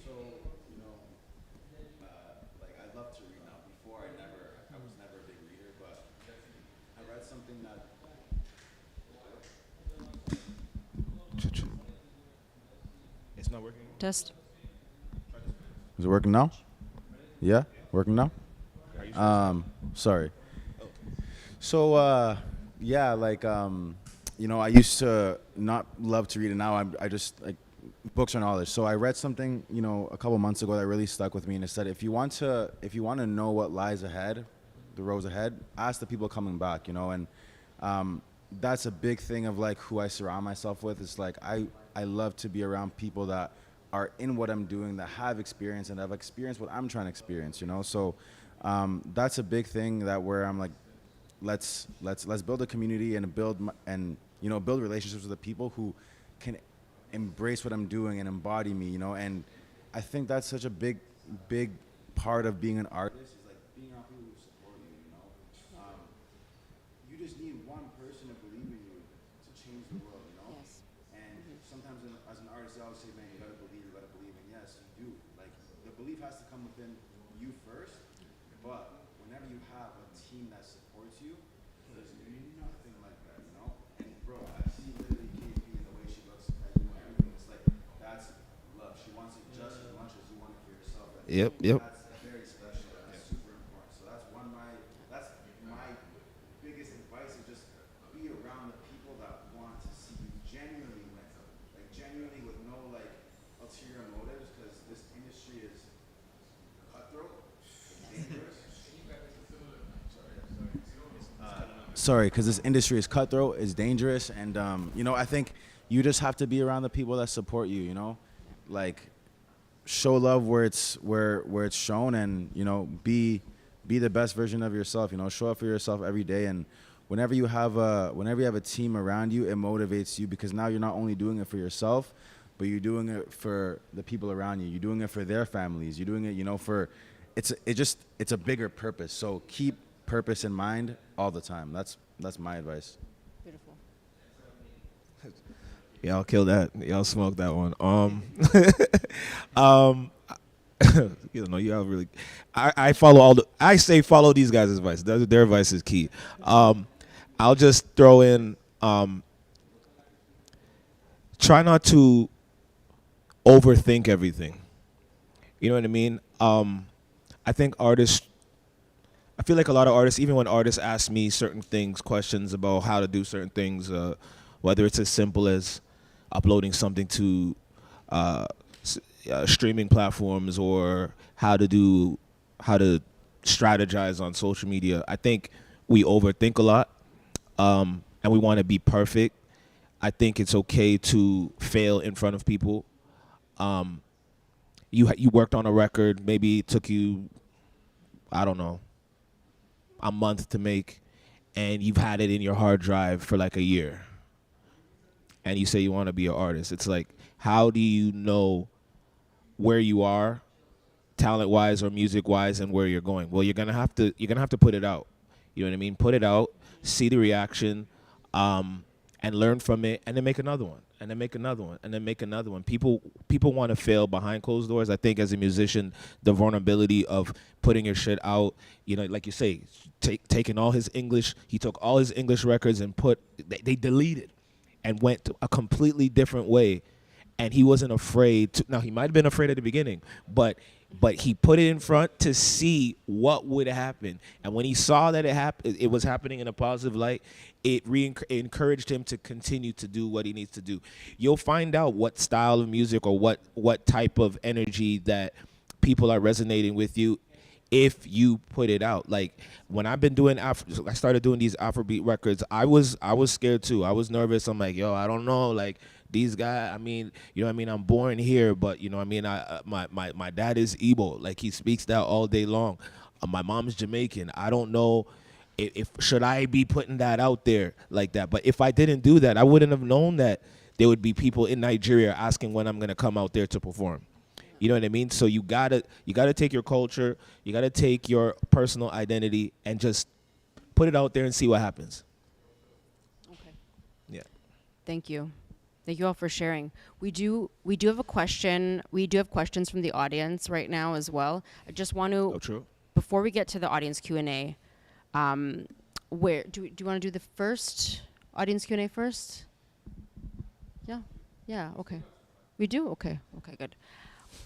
So, you know, like I love to read now. Before I was never a big reader, but I read something that. It's not working. Test. Is it working now? Yeah, working now. Are you sure? Sorry. So, yeah, like, you know, I used to not love to read, and now I just like books are knowledge. So I read something, you know, a couple months ago that really stuck with me, and it said, if you want to know what lies ahead, the roads ahead, ask the people coming back, you know. And that's a big thing of like who I surround myself with. It's like I love to be around people that are in what I'm doing, that have experience and have experienced what I'm trying to experience, you know. So that's a big thing that where I'm like, let's build a community and build relationships with the people who can embrace what I'm doing and embody me, you know. And I think that's such a big part of being an artist, is like being around people who support you, you know. You just need one person to believe in you to change the world, you know. Yes. And sometimes as an artist, I always say, man, you gotta believe, and yes, you do. Like the belief has to come within you first, but whenever you have a team that supports you, there's nothing like that, you know. And bro, I see literally KP and the way she looks at you and everything. It's like that's love. She wants it just as much as you want it for yourself. Yep. That's very special. That's super important. So that's my biggest advice, is just be around the people that want to see you genuinely win, like genuinely with no like ulterior motives, because this industry is cutthroat, it's dangerous. sorry, because this industry is cutthroat, is dangerous, and you know, I think you just have to be around the people that support you. You know, like show love where it's shown, and you know, be the best version of yourself. You know, show up for yourself every day, and whenever you have a team around you, it motivates you because now you're not only doing it for yourself, but you're doing it for the people around you. You're doing it for their families. You're doing it, you know, for it's a bigger purpose. So keep purpose in mind all the time. That's my advice. Beautiful. Y'all kill that. Y'all smoke that one. You know, you all really. I follow I say follow these guys' advice. Their advice is key. I'll just throw in. Try not to overthink everything. You know what I mean? I think artists. I feel like a lot of artists, even when artists ask me certain things, questions about how to do certain things, whether it's as simple as uploading something to streaming platforms or how to strategize on social media. I think we overthink a lot, and we want to be perfect. I think it's okay to fail in front of people. You worked on a record, maybe it took you, I don't know, a month to make, and you've had it in your hard drive for like a year, and you say you want to be an artist. It's like, how do you know where you are, talent-wise or music-wise, and where you're going? Well, you're gonna have to put it out. You know what I mean? Put it out, see the reaction, and learn from it, and then make another one, and then make another one, and then make another one. People want to fail behind closed doors. I think as a musician, the vulnerability of putting your shit out, you know, like you say, taking all his English, he took all his English records and they deleted and went a completely different way. And he wasn't afraid to. Now, he might have been afraid at the beginning, but he put it in front to see what would happen. And when he saw that it was happening in a positive light, it encouraged him to continue to do what he needs to do. You'll find out what style of music or what type of energy that people are resonating with you if you put it out. Like when I've been doing I started doing these Afrobeat records, I was scared too. I was nervous. I'm like, yo, I don't know, like these guys, I mean, you know what I mean? I'm born here, but you know what I mean? My dad is Igbo. Like he speaks that all day long. My mom's Jamaican. I don't know if should I be putting that out there like that. But if I didn't do that, I wouldn't have known that there would be people in Nigeria asking when I'm going to come out there to perform. You know what I mean? So you gotta take your culture, you gotta take your personal identity and just put it out there and see what happens. Okay. Yeah. Thank you. Thank you all for sharing. We do have a question. We do have questions from the audience right now as well. I just want to, true. before we get to the audience Q&A, where do you want to do the first audience Q&A first? Yeah. Okay. We do. Okay, good.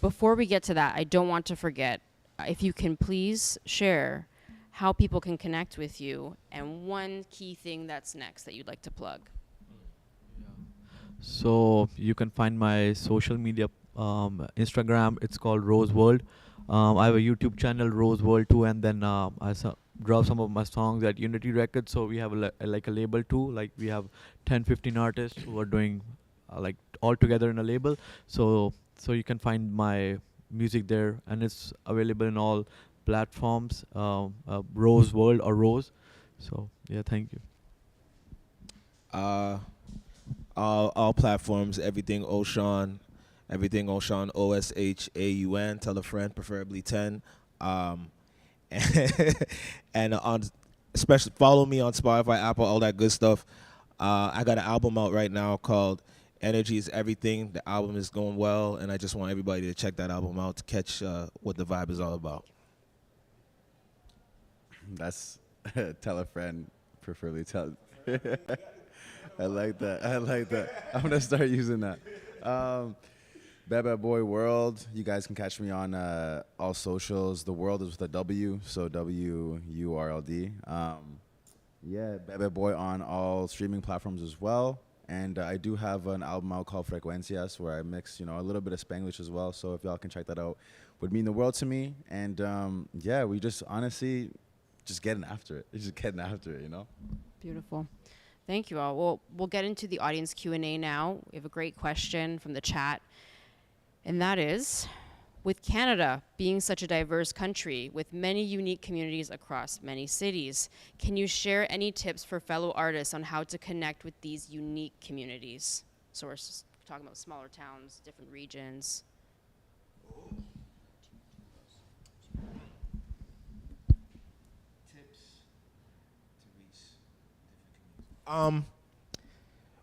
Before we get to that, I don't want to forget, if you can please share how people can connect with you and one key thing that's next that you'd like to plug. So you can find my social media, Instagram. It's called Roze World. I have a YouTube channel, Roze World too, and then I drop some of my songs at Unity Records. So we have like a label too. Like we have 10-15 artists who are doing like all together in a label. So you can find my music there, and it's available in all platforms. Roze World or Roze. So yeah, thank you. All platforms, EverythingOShauN, EverythingOShauN, OSHAUN. Tell a friend, preferably 10. And on, especially follow me on Spotify, Apple, all that good stuff. I got an album out right now called Energy is Everything. The album is going well, and I just want everybody to check that album out to catch what the vibe is all about. That's tell a friend, preferably tell. I like that. I'm gonna start using that. Bebeboy World. You guys can catch me on all socials. The world is with a W, so WURLD. Yeah, Bebeboy on all streaming platforms as well. And I do have an album out called Frecuencias where I mix, a little bit of Spanglish as well. So if y'all can check that out, would mean the world to me. And yeah, we just honestly just getting after it. It's just getting after it, Beautiful. Thank you all. Well, we'll get into the audience Q&A now. We have a great question from the chat, and that is, with Canada being such a diverse country with many unique communities across many cities, can you share any tips for fellow artists on how to connect with these unique communities? So we're talking about smaller towns, different regions.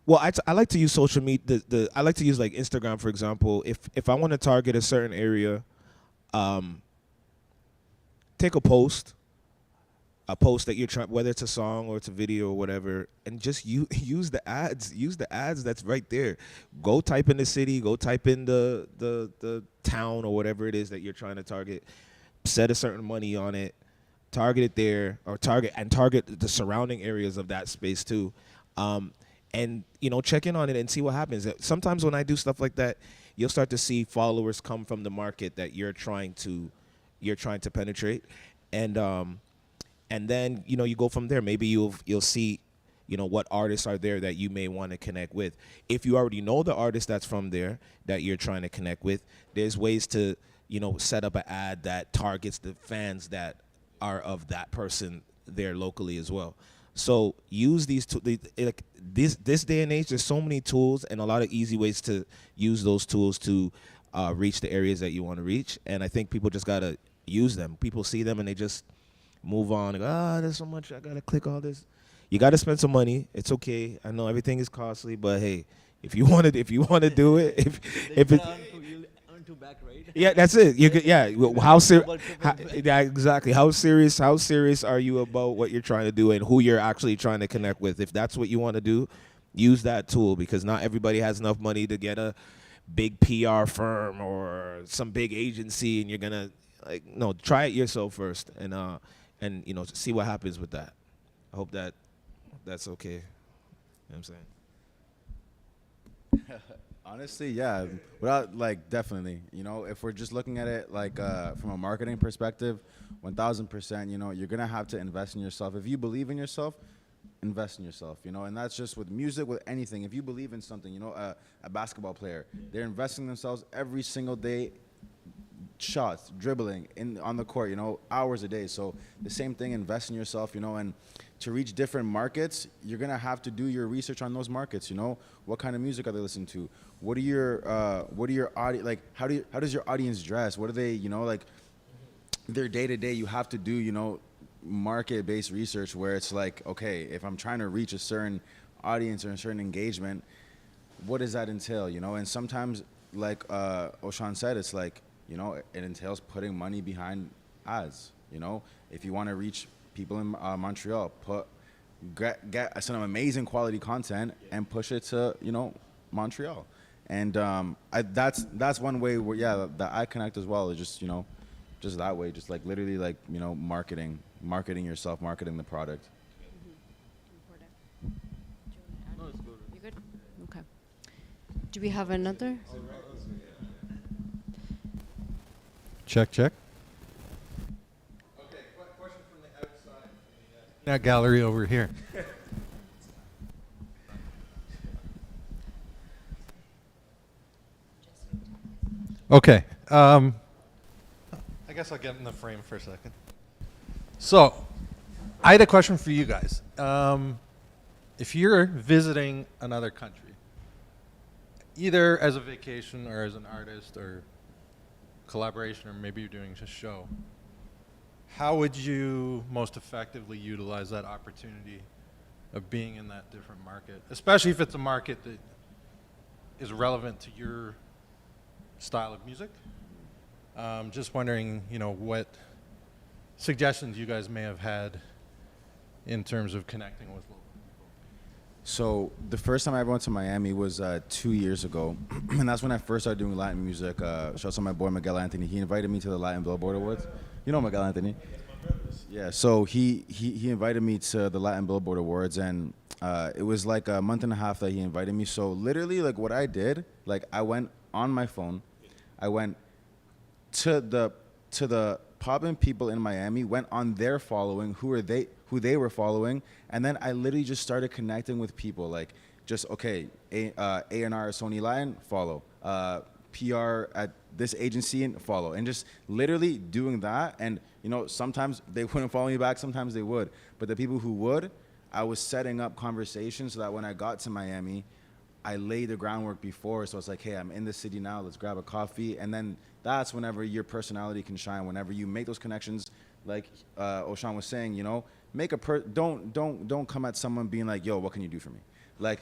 Well, I like to use social media. I like to use like Instagram, for example. If I want to target a certain area, take a post that you're trying, whether it's a song or it's a video or whatever, and just use the ads. Use the ads that's right there. Go type in the city. Go type in the town or whatever it is that you're trying to target. Set a certain money on it. Target it there, or target the surrounding areas of that space too. And check in on it and see what happens. Sometimes when I do stuff like that, you'll start to see followers come from the market that you're trying to penetrate, and then you go from there. Maybe you'll see what artists are there that you may want to connect with. If you already know the artist that's from there that you're trying to connect with, there's ways to set up an ad that targets the fans that are of that person there locally as well. So use these this day and age. There's so many tools and a lot of easy ways to use those tools to reach the areas that you want to reach. And I think people just gotta use them. People see them and they just move on. Like, there's so much. I gotta click all this. You gotta spend some money. It's okay. I know everything is costly, but hey, if you want to do it, if it. Back, right? Yeah, that's it. You could, yeah. Yeah, exactly. How serious are you about what you're trying to do and who you're actually trying to connect with? If that's what you want to do, use that tool, because not everybody has enough money to get a big PR firm or some big agency, and you're gonna try it yourself first and see what happens with that. I hope that's okay. You know what I'm saying? Honestly, yeah. Without definitely, if we're just looking at it from a marketing perspective, 1,000%, you're gonna have to invest in yourself. If you believe in yourself, invest in yourself. And that's just with music, with anything. If you believe in something, a basketball player, they're investing themselves every single day, shots, dribbling on the court, hours a day. So the same thing, invest in yourself, and to reach different markets, you're gonna have to do your research on those markets. What kind of music are they listening to? What are your audience how does your audience dress? What are they, their day to day? You have to do, market based research where it's okay, if I'm trying to reach a certain audience or a certain engagement, what does that entail? And sometimes, O'Shaun said, it's it entails putting money behind ads. If you want to reach people in Montreal, get some amazing quality content and push it to Montreal. And that's one way where that I connect as well, is just just that way, just literally marketing yourself, marketing the product. No, it's good. You good? Okay. Do we have another? Check. Okay, question from the outside. That gallery over here. Okay. I guess I'll get in the frame for a second. So, I had a question for you guys. If you're visiting another country, either as a vacation or as an artist or collaboration, or maybe you're doing a show, how would you most effectively utilize that opportunity of being in that different market, especially if it's a market that is relevant to your style of music? Just wondering, what suggestions you guys may have had in terms of connecting with local people. So the first time I ever went to Miami was 2 years ago, and that's when I first started doing Latin music. Shout out to my boy Miguel Anthony. He invited me to the Latin Billboard Awards. Miguel Anthony? Yeah. So he invited me to the Latin Billboard Awards, and it was a month and a half that he invited me. So literally, what I did, I went on my phone, I went to to the poppin' people in Miami, went on their following, who they were following, and then I literally just started connecting with people, like just okay, A&R Sony Lion, follow, PR at this agency and follow, and just literally doing that. And you know, sometimes they wouldn't follow me back, sometimes they would, but the people who would, I was setting up conversations so that when I got to Miami, I laid the groundwork before. So it's like, hey, I'm in the city now, let's grab a coffee. And then that's whenever your personality can shine, whenever you make those connections, like Oshaun was saying, you know, don't come at someone being like, yo, what can you do for me? Like,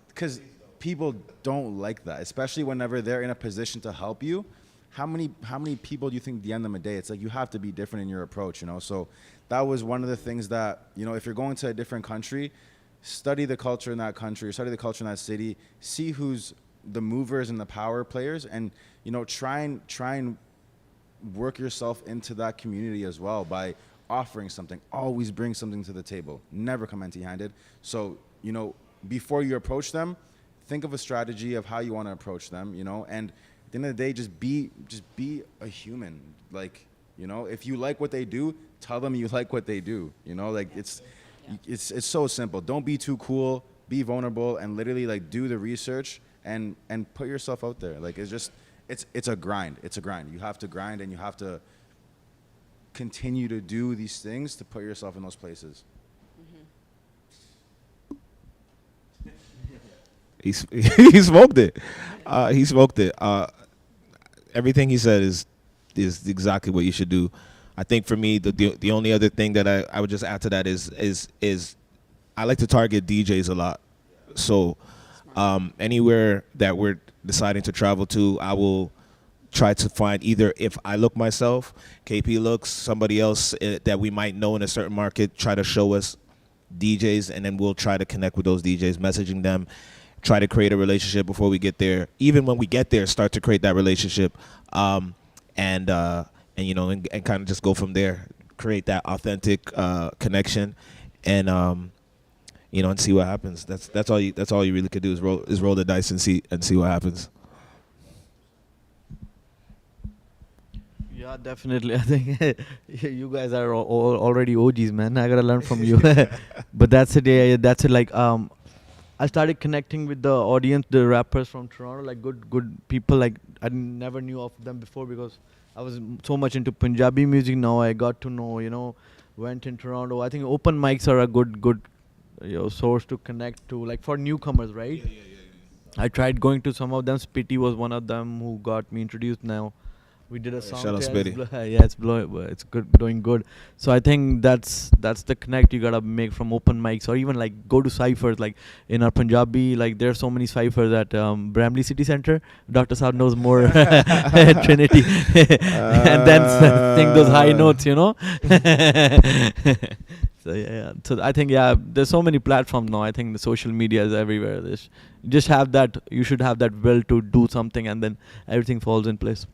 because people don't like that, especially whenever they're in a position to help you. How many people do you think at the end of the day, it's like you have to be different in your approach, you know? So that was one of the things that, you know, if you're going to a different country, study the culture in that country, study the culture in that city, see who's the movers and the power players, and, you know, try and work yourself into that community as well by offering something. Always bring something to the table. Never come empty-handed. So, you know, before you approach them, think of a strategy of how you want to approach them, you know, and at the end of the day, just be a human. Like, you know, if you like what they do, tell them you like what they do, you know, like it's so simple. Don't be too cool, be vulnerable, and literally like do the research and put yourself out there. Like, it's a grind. It's a grind. You have to grind, and you have to continue to do these things to put yourself in those places. He smoked it. He smoked it. Everything he said is exactly what you should do. I think for me, the only other thing that I would just add to that is I like to target DJs a lot. So anywhere that we're deciding to travel to, I will try to find either, if I look myself, KP looks, somebody else that we might know in a certain market, try to show us DJs, and then we'll try to connect with those DJs, messaging them, try to create a relationship before we get there. Even when we get there, start to create that relationship, and you know, and kind of just go from there, create that authentic connection, and you know, and see what happens. That's all you really could do is roll the dice and see what happens. Yeah, definitely. I think you guys are already OGs, man. I gotta learn from you. But that's it. That's it. Like, I started connecting with the audience, the rappers from Toronto, like good people. Like, I never knew of them before because I was so much into Punjabi music. Now I got to know, you know, went in Toronto. I think open mics are a good you know, source to connect to, like for newcomers, right? Yeah. I tried going to some of them. Spitty was one of them who got me introduced. Now we did a song. Shout out Spitty. Yeah, it's good, doing good. So I think that's the connect you gotta make from open mics, or even like go to ciphers. Like in our Punjabi, like there's so many ciphers at Bramley City Center. Dr. Saab knows more. Trinity, and then sing those high notes, you know. So yeah, so I think there's so many platforms now. I think the social media is everywhere. You should have that will to do something, and then everything falls in place.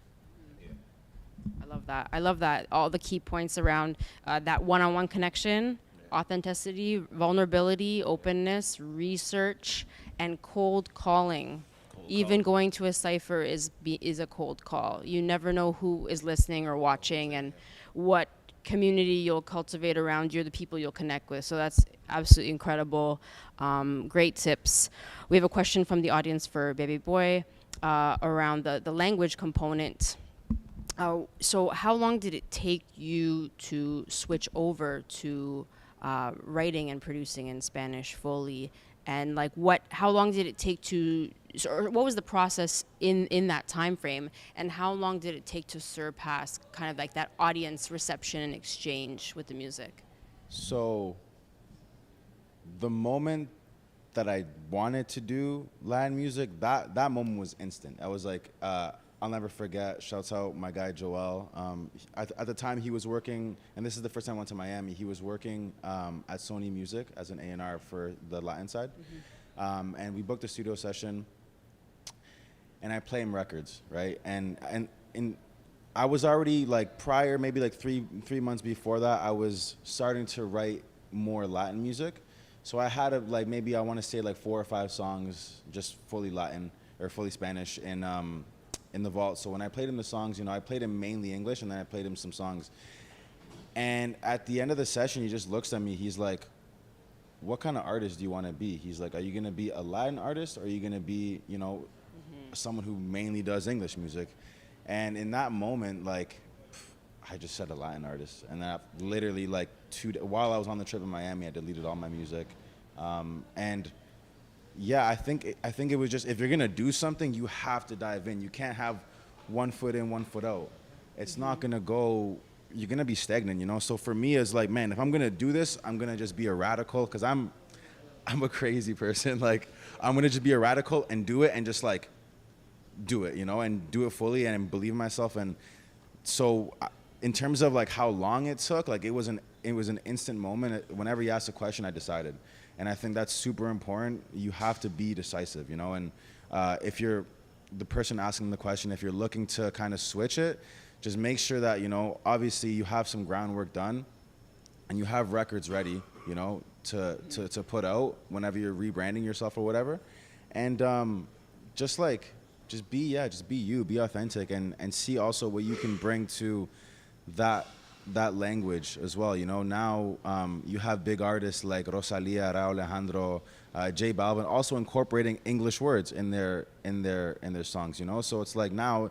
I love that. All the key points around that one-on-one connection, authenticity, vulnerability, openness, research, and cold calling. Even going to a cipher is a cold call. You never know who is listening or watching, and what community you'll cultivate around you, the people you'll connect with. So that's absolutely incredible. Great tips. We have a question from the audience for Bebeboy around the language component. So how long did it take you to switch over to writing and producing in Spanish fully? And like how long did it take or what was the process in that time frame? And how long did it take to surpass kind of like that audience reception and exchange with the music? So the moment that I wanted to do Latin music, that moment was instant. I was like, I'll never forget, shouts out my guy Joel. At the time he was working, and this is the first time I went to Miami, he was working at Sony Music as an A&R for the Latin side. Mm-hmm. And we booked a studio session, and I play him records, right? And I was already like prior, maybe like three months before that, I was starting to write more Latin music. So I had like maybe I want to say like 4 or 5 songs just fully Latin or fully Spanish in the vault. So when I played him the songs, you know, I played him mainly English, and then I played him some songs. And at the end of the session, he just looks at me. He's like, what kind of artist do you want to be? He's like, are you going to be a Latin artist, or are you going to be, you know, someone who mainly does English music? And in that moment, like, I just said a Latin artist. And then I literally, like, while I was on the trip in Miami, I deleted all my music. And yeah, I think it was just, if you're going to do something, you have to dive in. You can't have one foot in, one foot out. It's not going to go, you're going to be stagnant, you know? So for me, it's like, man, if I'm going to do this, I'm going to just be a radical, because I'm a crazy person. Like, I'm going to just be a radical and do it, and just, like, do it, you know, and do it fully and believe in myself. And so in terms of, like, how long it took, like, it was an instant moment. Whenever you asked a question, I decided. And I think that's super important. You have to be decisive, you know, and if you're the person asking the question, if you're looking to kind of switch it, just make sure that, you know, obviously you have some groundwork done and you have records ready, you know, to put out whenever you're rebranding yourself or whatever. And just be you, be authentic, and see also what you can bring to that language as well. You know, now you have big artists like Rosalia, Raul Alejandro, J Balvin also incorporating English words in their songs, you know. So it's like, now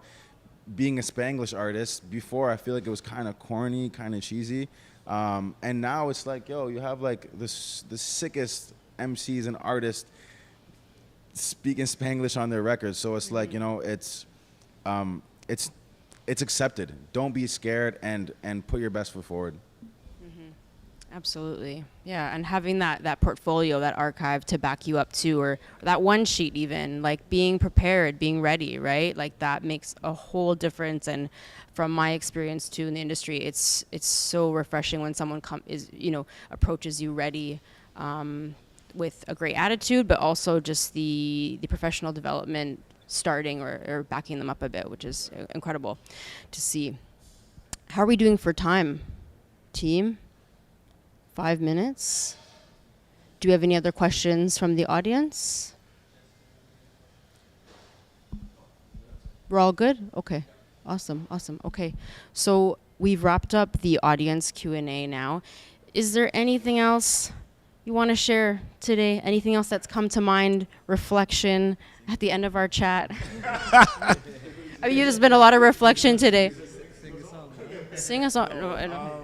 being a Spanglish artist, before I feel like it was kind of corny, kind of cheesy, and now it's like, yo, you have like the sickest MCs and artists speaking Spanglish on their records. So it's like, you know, it's accepted. Don't be scared, and put your best foot forward. Absolutely. Yeah, and having that portfolio, that archive to back you up too, or that one sheet even, like being prepared, being ready, right? Like that makes a whole difference. And from my experience too in the industry, it's so refreshing when someone approaches you ready, with a great attitude, but also just the professional development starting or backing them up a bit, which is incredible to see. How are we doing for time, team? 5 minutes. Do we have any other questions from the audience? We're all good? Okay. Awesome. Okay. So we've wrapped up the audience Q&A now. Is there anything else you want to share today? Anything else that's come to mind, reflection at the end of our chat? I mean, there's been a lot of reflection today. Sing a song. No, no.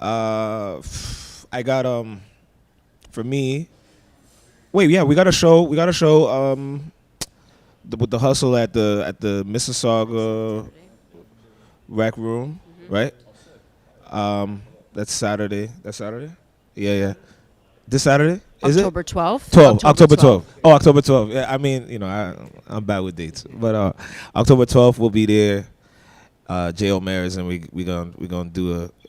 I got for me. Wait, yeah, we got a show. with the hustle at the Mississauga Rec Room, right? That's Saturday. Yeah. This Saturday? Is October it? 12th? October 12th. Oh, October 12th. Yeah, I mean, you know, I'm bad with dates, but October 12th we'll be there. J. O'Meara's, and we're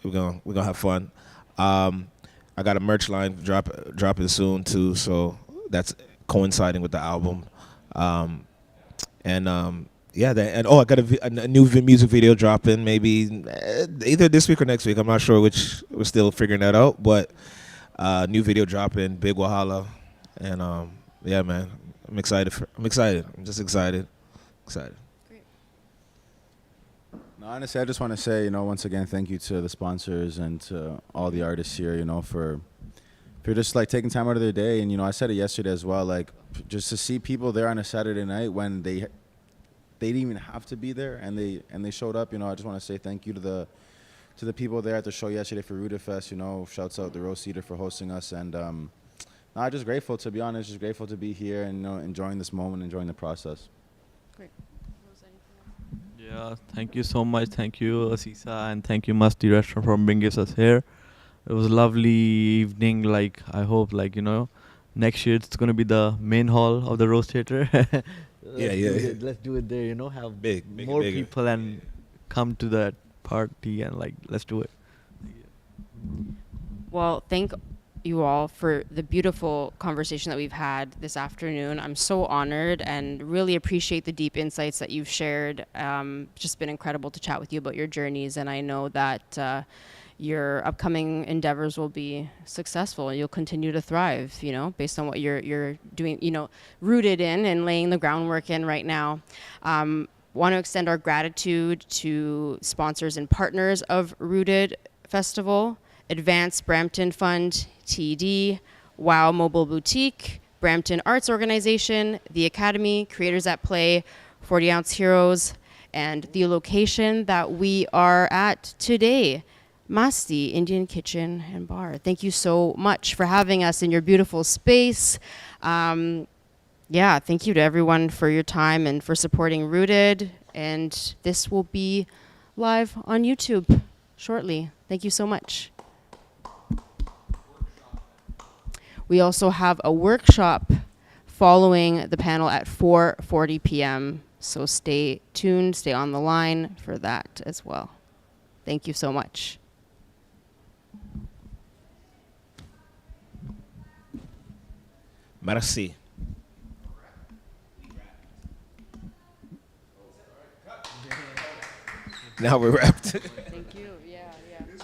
gonna have fun. I got a merch line dropping soon too, so that's coinciding with the album. I got a new music video dropping, maybe either this week or next week. I'm not sure which. We're still figuring that out, but new video dropping, Big Wahala, and yeah, man, I'm excited. I'm just excited. No, honestly, I just want to say, you know, once again, thank you to the sponsors and to all the artists here, you know, for just like taking time out of their day. And, you know, I said it yesterday as well, like just to see people there on a Saturday night when they didn't even have to be there, and they showed up. You know, I just want to say thank you to the people there at the show yesterday for Rooted Fest. You know, shouts out to Roze for hosting us, and I'm just grateful, to be honest, just grateful to be here and, you know, enjoying this moment, enjoying the process. Great. Yeah, thank you so much. Thank you, Asisa, and thank you, Musty Restaurant, for bringing us here. It was a lovely evening. Like, I hope, like, you know, next year it's gonna be the main hall of the Roze Theater. Let's do it there. You know, have more people and come to that party, and like, let's do it. Well, thank you all for the beautiful conversation that we've had this afternoon. I'm so honored and really appreciate the deep insights that you've shared. Just been incredible to chat with you about your journeys, and I know that your upcoming endeavors will be successful and you'll continue to thrive, you know, based on what you're doing, you know, rooted in and laying the groundwork in right now. Want to extend our gratitude to sponsors and partners of Rooted Festival, Advanced Brampton Fund, TD, WOW Mobile Boutique, Brampton Arts Organization, The Academy, Creators at Play, 40 Ounce Heroes, and the location that we are at today, Masti Indian Kitchen and Bar. Thank you so much for having us in your beautiful space. Yeah, thank you to everyone for your time and for supporting Rooted. And this will be live on YouTube shortly. Thank you so much. We also have a workshop following the panel at 4:40 p.m. So stay tuned, stay on the line for that as well. Thank you so much. Merci. Now we're wrapped.